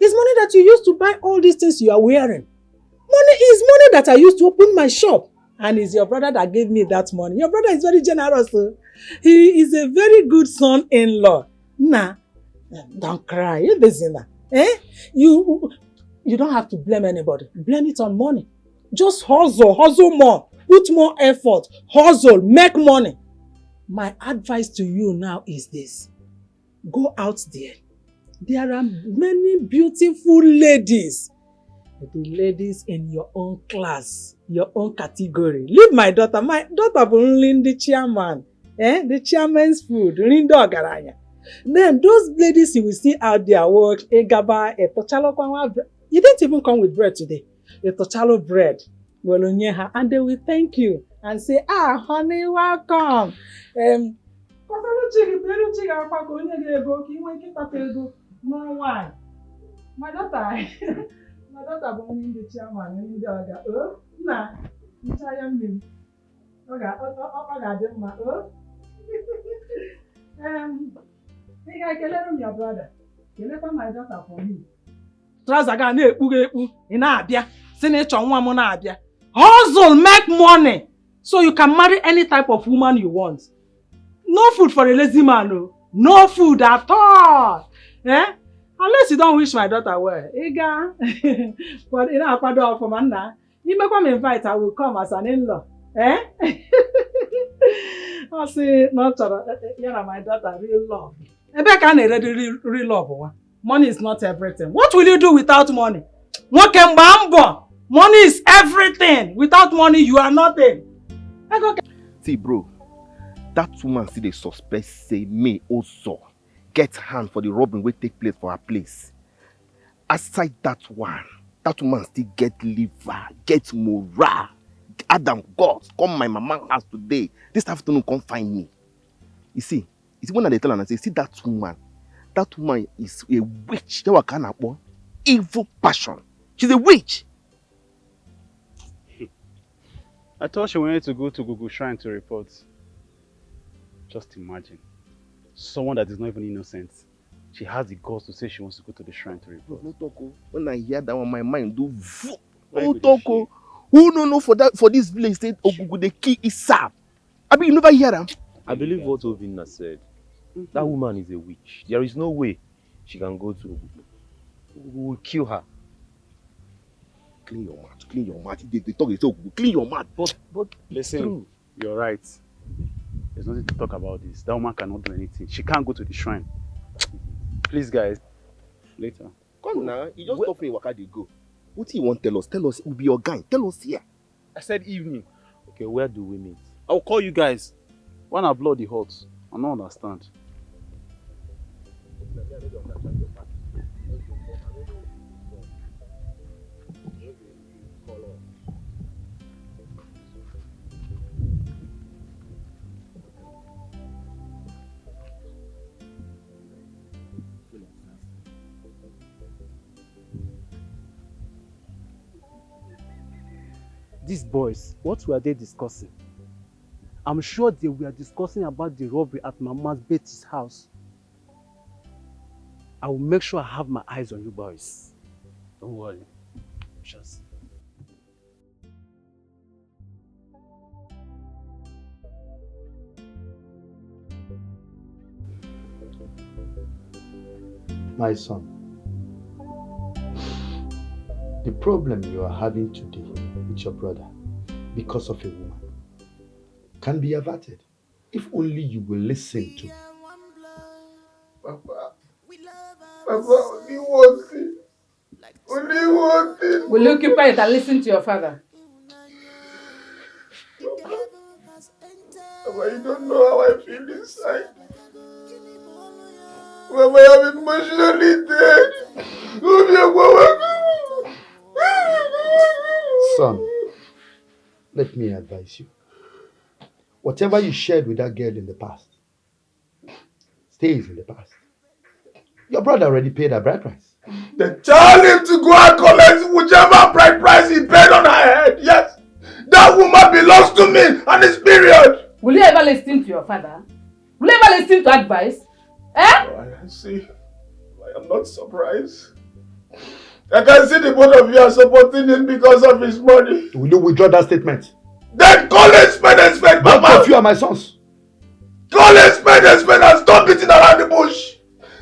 It's money that you used to buy all these things you are wearing. Money is money that I used to open my shop. And it's your brother that gave me that money. Your brother is very generous. He is a very good son-in-law. Nah, don't cry. You're busy now. You don't have to blame anybody. Blame it on money. Just hustle more. Put more effort. Hustle, make money. My advice to you now is this. Go out there. There are many beautiful ladies. The ladies in your own class, your own category. Leave my daughter. My daughter will only the chairman. The chairman's food. Then those ladies you will see out there work. You didn't even come with bread today. A tochalo bread. And they will thank you and say, honey, welcome. My daughter. My daughter born in the chairman in the other. Oh, nah, it's I am him. Okay, I got my think I can let him your brother. You let my daughter for me. Trazaga ne uge in Abia. Senator one Abia. Hustle, make money. So you can marry any type of woman you want. No food for a lazy man, no. No food at all. Unless you don't wish my daughter well. Ega. But you know, I do for man. You make me invite, I will come as an in-law. I say, not my daughter, real love. I can't real love. Money is not everything. What will you do without money? What can bambo? Money is everything. Without money, you are nothing. See, bro, that woman see the suspect say me also get hand for the robbery will take place for her place. Aside that woman still get liver, get morale. Adam, God, come my mama house today. This afternoon, come find me. You see when they tell her and say, see that woman is a witch. They were evil passion. She's a witch. I thought she wanted to go to Google Shrine to report. Just imagine. Someone that is not even innocent. She has the guts to say she wants to go to the shrine to report. No talk. When I hear that one, my mind do. No talk. Who no know for this village state Ogugu the key is Sam. I mean, you never hear them. I believe what Ovina said. That woman is a witch. There is no way she can go to Ogugu. We will kill her. Clean your mouth. Clean your mouth. They talk. They say Ogugu. Clean your mouth. But listen, true. You're right. There's nothing to talk about this. That woman cannot do anything. She can't go to the shrine. Please, guys. Later. Come now. You just stop me. Where they go? What do you want to tell us? Tell us. It will be your gang. Tell us here. I said evening. Okay, where do we meet? I'll call you guys. When I blow the hot, I don't understand. These boys, what were they discussing? I'm sure they were discussing about the robbery at Mama's Betty's house. I will make sure I have my eyes on you boys. Don't worry. We shall see. My son, the problem you are having today with your brother because of a woman can be averted if only you will listen to Papa, only one thing. Only one thing. Will you keep quiet and listen to your father? Papa, you don't know how I feel inside. Papa, I'm emotionally dead. Son, let me advise you. Whatever you shared with that girl in the past stays in the past. Your brother already paid her bride price. Then tell him to go and collect whichever bride price he paid on her head. Yes, that woman belongs to me and it's period. Will you ever listen to your father? Will you ever listen to advice? Eh? Oh, I see. I am not surprised. I can see the both of you are supporting him because of his money. Will you withdraw that statement? Then call it spade and spade, Papa. Both of you are my sons. Call it spade and stop beating around the bush.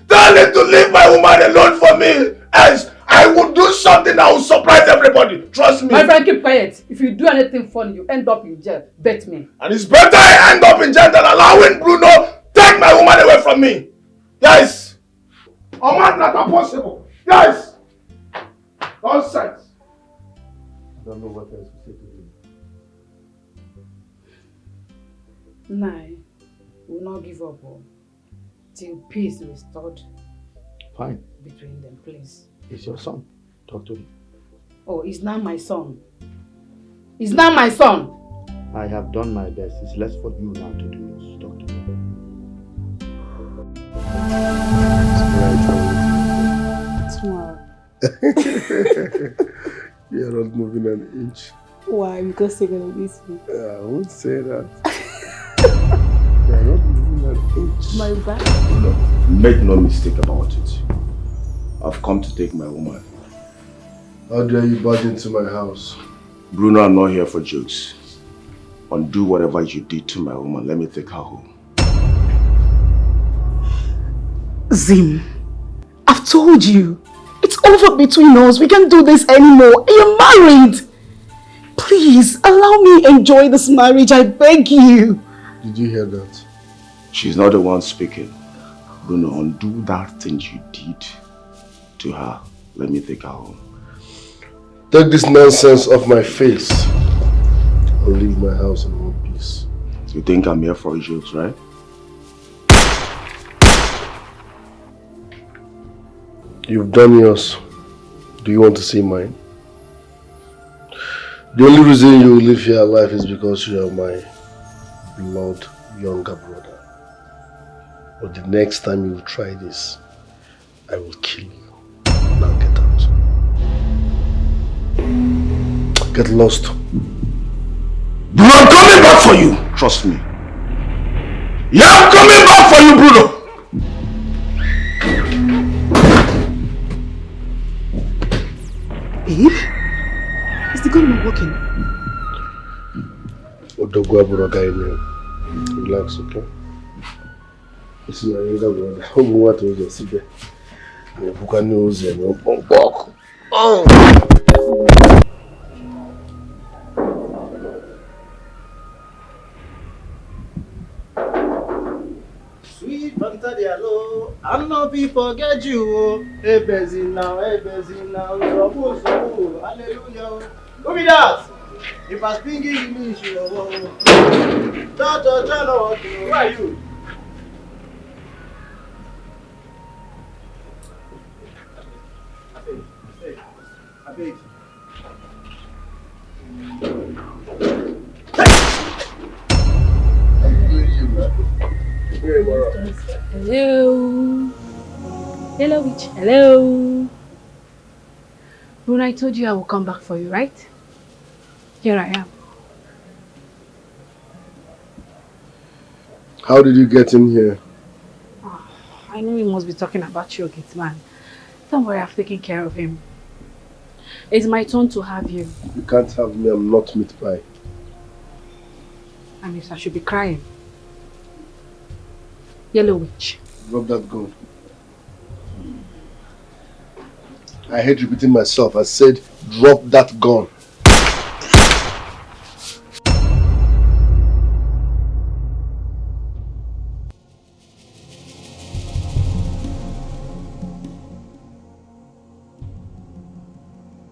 Tell him to leave my woman alone for me. Else, I will do something that will surprise everybody. Trust me. My friend, keep quiet. If you do anything funny, you end up in jail. Bet me. And it's better I end up in jail than allowing Bruno take my woman away from me. Yes. Oh man, not possible. Yes. Nonsense. I don't know what else to say to you. Nah, we will not give up till peace is restored. Fine. Between them, please. It's your son. Talk to him. Oh, he's not my son. He's not my son. I have done my best. It's less for you now to do yours. Talk to him. Tomorrow. You're not moving an inch. Why? Because you're gonna miss me. I won't say that. You're not moving an inch. My back. Look, make no mistake about it. I've come to take my woman. How dare you barge into my house? Bruno, I'm not here for jokes. Undo whatever you did to my woman. Let me take her home. Zim, I've told you. It's over between us. We can't do this anymore. You're married. Please, allow me to enjoy this marriage. I beg you. Did you hear that? She's not the one speaking. Bruno, undo that thing you did to her. Let me take her home. Take this nonsense off my face. I'll leave my house in one piece. You think I'm here for jokes, right? You've done yours. Do you want to see mine? The only reason you live here alive is because you are my blood younger brother. But the next time you try this, I will kill you. Now get out. Get lost. Bruno, I'm coming back for you. Trust me. Yeah, I'm coming back for you, Bruno. Babe? Is the gun not working? Relax, okay? This is my younger brother. Who what was your secret? You can use and you walk. Oh! Sweet Fanta Diallo, I know people forget you. Hey, busy now, so, hallelujah. Who be that? If I speak English, you know. Who are you? I beg. Hello. Hello, witch. Hello. Bruno, I told you I will come back for you, right? Here I am. How did you get in here? Oh, I know you must be talking about your gate man. Don't worry, I've taken care of him. It's my turn to have you. You can't have me, I'm not meat pie. I mean, I should be crying. Yellow witch. Drop that gun. I hate repeating myself. I said, drop that gun.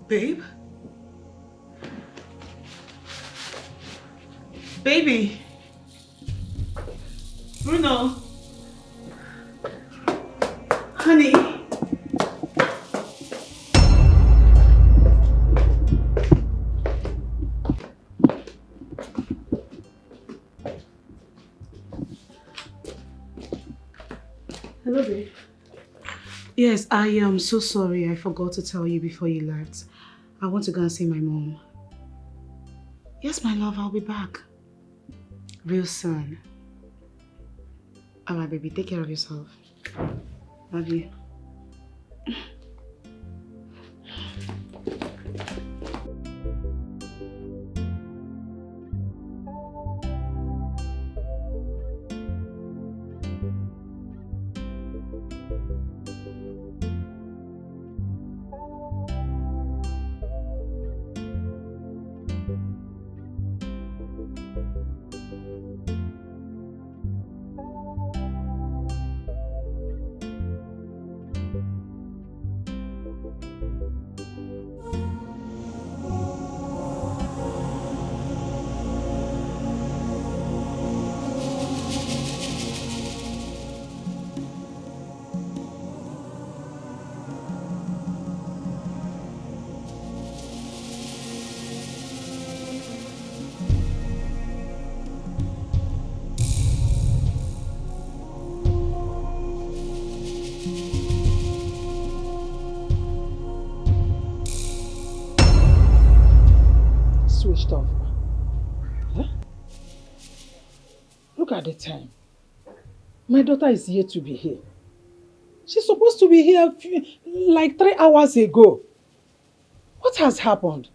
Babe? Baby? Bruno? Honey? Hello, babe. Yes, I am so sorry. I forgot to tell you before you left. I want to go and see my mom. Yes, my love, I'll be back. Real soon. Alright, baby, take care of yourself. Love you. Switched off. Huh? Look at the time. My daughter is here to be here. She's supposed to be here like 3 hours ago. What has happened?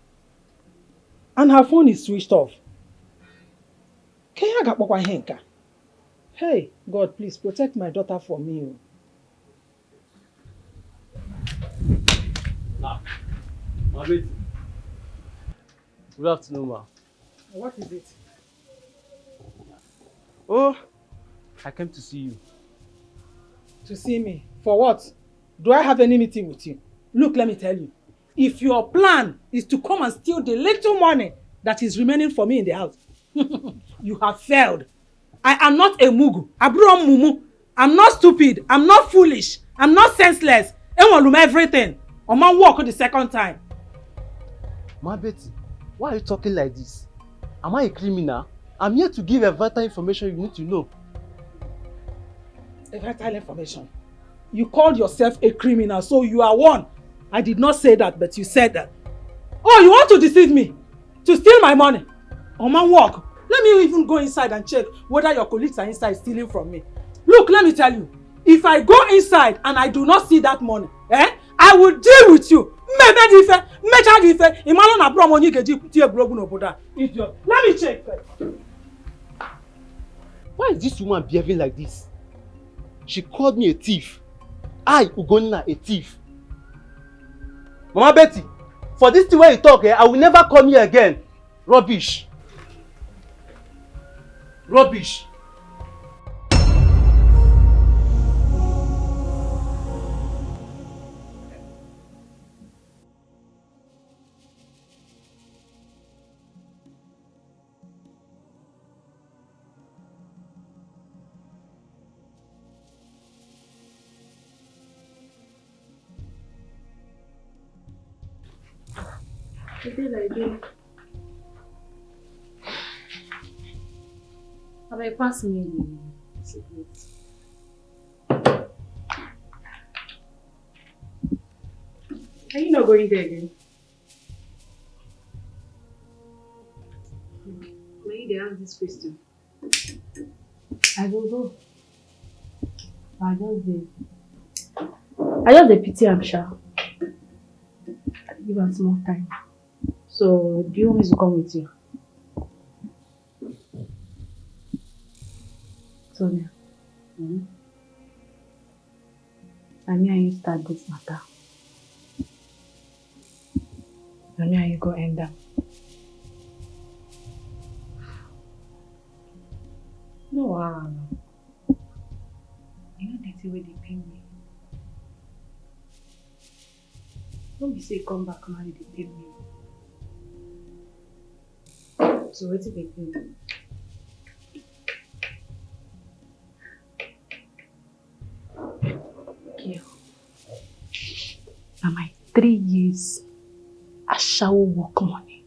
And her phone is switched off. Hey, God, please protect my daughter for me. Good afternoon, ma. What is it? Oh, I came to see you. To see me? For what? Do I have any meeting with you? Look, let me tell you. If your plan is to come and steal the little money that is remaining for me in the house, you have failed. I am not a mugu. Abro mumu. I'm not stupid. I'm not foolish. I'm not senseless. Everyone everything. Or man walk the second time. Ma Betty, why are you talking like this? Am I a criminal? I'm here to give a vital information you need to know. A vital information? You called yourself a criminal, so you are one. I did not say that, but you said that. Oh, you want to deceive me? To steal my money? Oman, walk. Let me even go inside and check whether your colleagues are inside stealing from me. Look, let me tell you. If I go inside and I do not see that money, I will deal with you. Let me check first. Why is this woman behaving like this? She called me a thief. I, Ugonna, a thief. Mama Betty, for this thing where you talk, I will never come here again. Rubbish. Rubbish. I did, I did. Have I passed me the cigarettes? Are you not going there again? May they ask this question? I will go. I just the pity I'm sure. Give us more time. So, do you want me to come with you? Sonia. I mean, I start this matter. I mean, I go end up. No, you know the way they pay me. Don't be say come back now, they pay me. So what did they pay me? Okay. Now my 3 years, I shall work money.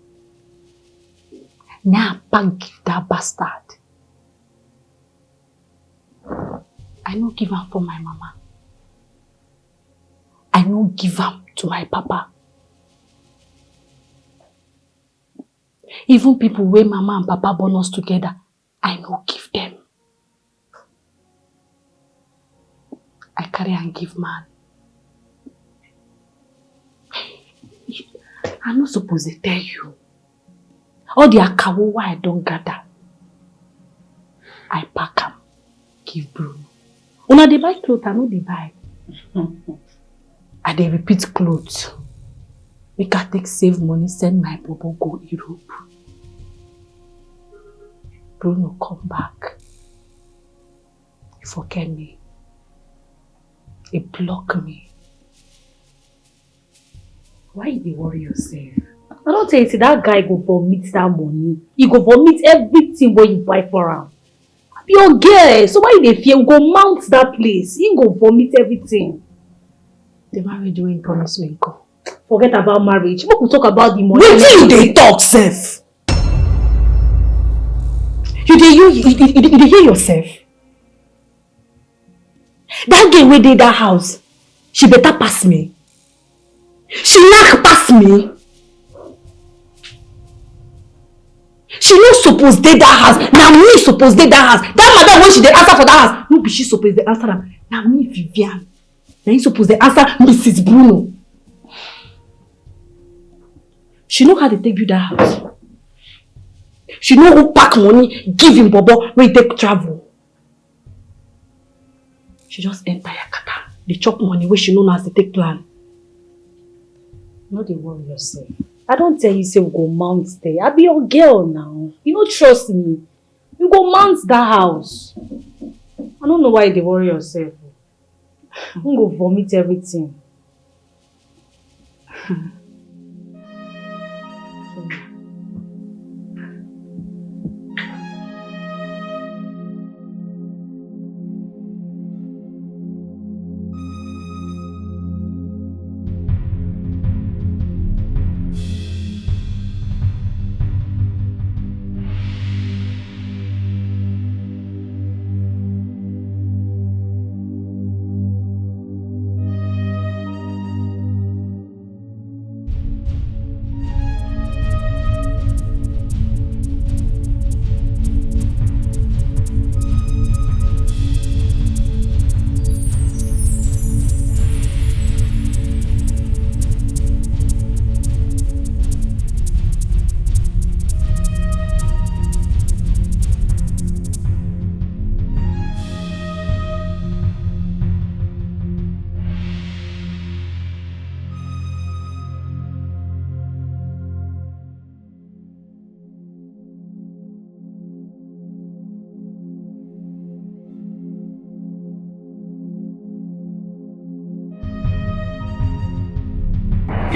Now I give that bastard. I no give am for my mama. I no give am to my papa. Even people where mama and papa born us together, I no give them. I carry and give man. I'm not supposed to tell you. All the akawo I don't gather. I pack them, give Bruno. Una they buy clothes, I know they buy. And they repeat clothes. Make I take save money, send my bobo go Europe. Bruno come back. He forget me. He block me. Why you worry yourself? I don't tell you, see, that guy go vomit that money. He go vomit everything when you buy for him. Be your girl. So why they fear? Go mount that place. He go vomit everything. The marriage when promise me go. Forget about marriage. We will talk about the money. Wait till they talk, Seth. You hear yourself? That girl wey dey that house, she better pass me. She lack pass me. She no suppose dey that house. Now me suppose dey that house. That madam when she dey answer for that house, no be she suppose dey answer am. Now me Vivian. Now you suppose dey answer Mrs. Bruno. She know how to take you that house. She know who pack money, give him bobo when he take travel. She just enter Yakata. They chop money where she know as they take plan. No, they worry yourself. I don't tell you say we go mount there. I be your girl now. You don't trust me. You go mount that house. I don't know why they worry yourself. I'm gonna go vomit everything.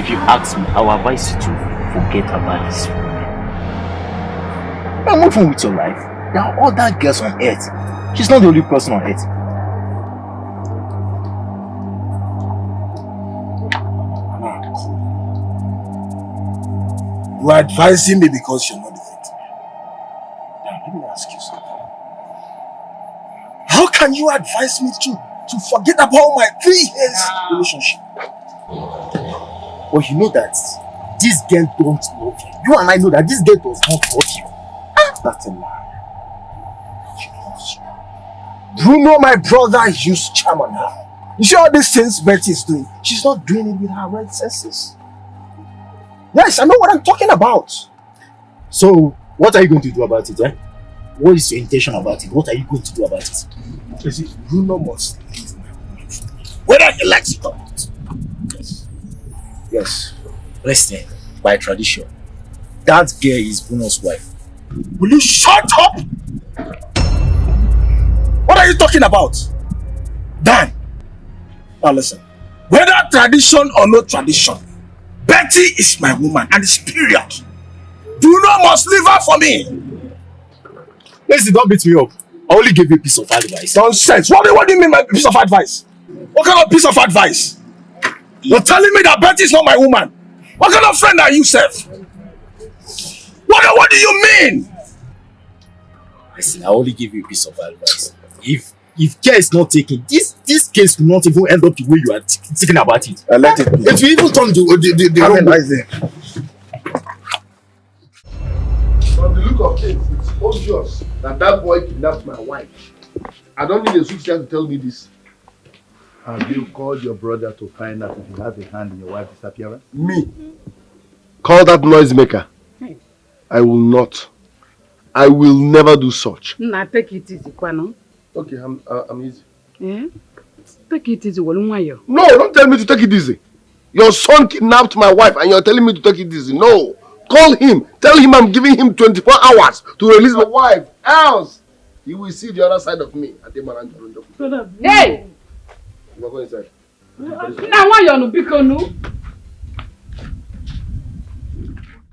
If you ask me, I will advise you to forget about this woman. Now move on with your life. There are other girls on earth. She's not the only person on earth. You are advising me because you're not the victim. Now, let me ask you something. How can you advise me to forget about my 3 years relationship? But you know that this girl don't love you. You and I know that this girl does not love you. That's a lie. She loves you. Bruno, my brother, used charm on her. You see all these things Betty is doing? She's not doing it with her right senses. Yes, I know what I'm talking about. So, what are you going to do about it, eh? What is your intention about it? What are you going to do about it? You see, Bruno must leave my woman for me. Whether he likes it or not. Yes. Yes. Listen, by tradition, that girl is Bruno's wife. Will you shut up? What are you talking about? Dan. Now listen. Whether tradition or no tradition, Betty is my woman and it's period. Bruno must leave her for me. Listen, don't beat me up. I only gave you a piece of advice. Nonsense. What do you mean by piece of advice? What kind of piece of advice? You're telling me that Betty is not my woman. What kind of friend are you, Seth? What do you mean? Listen, I only give you a piece of advice. If care is not taken, this case will not even end up the way you are thinking about it. Let it be. It will even turn the wrong way. From the look of things, it's obvious that boy kidnapped my wife. I don't need a soothsayer to tell me this. Have you called your brother to find out if you have a hand in your wife's disappearance? Me? Call that noisemaker. I will not. I will never do such. Nah, take it easy, Kwano. Okay, I'm easy. Yeah? Take it easy, Walunwayo. No, don't tell me to take it easy. Your son kidnapped my wife and you're telling me to take it easy. No. Call him. Tell him I'm giving him 24 hours to release my wife. Else, you will see the other side of me. Hey! You go inside. Now why you no biko no?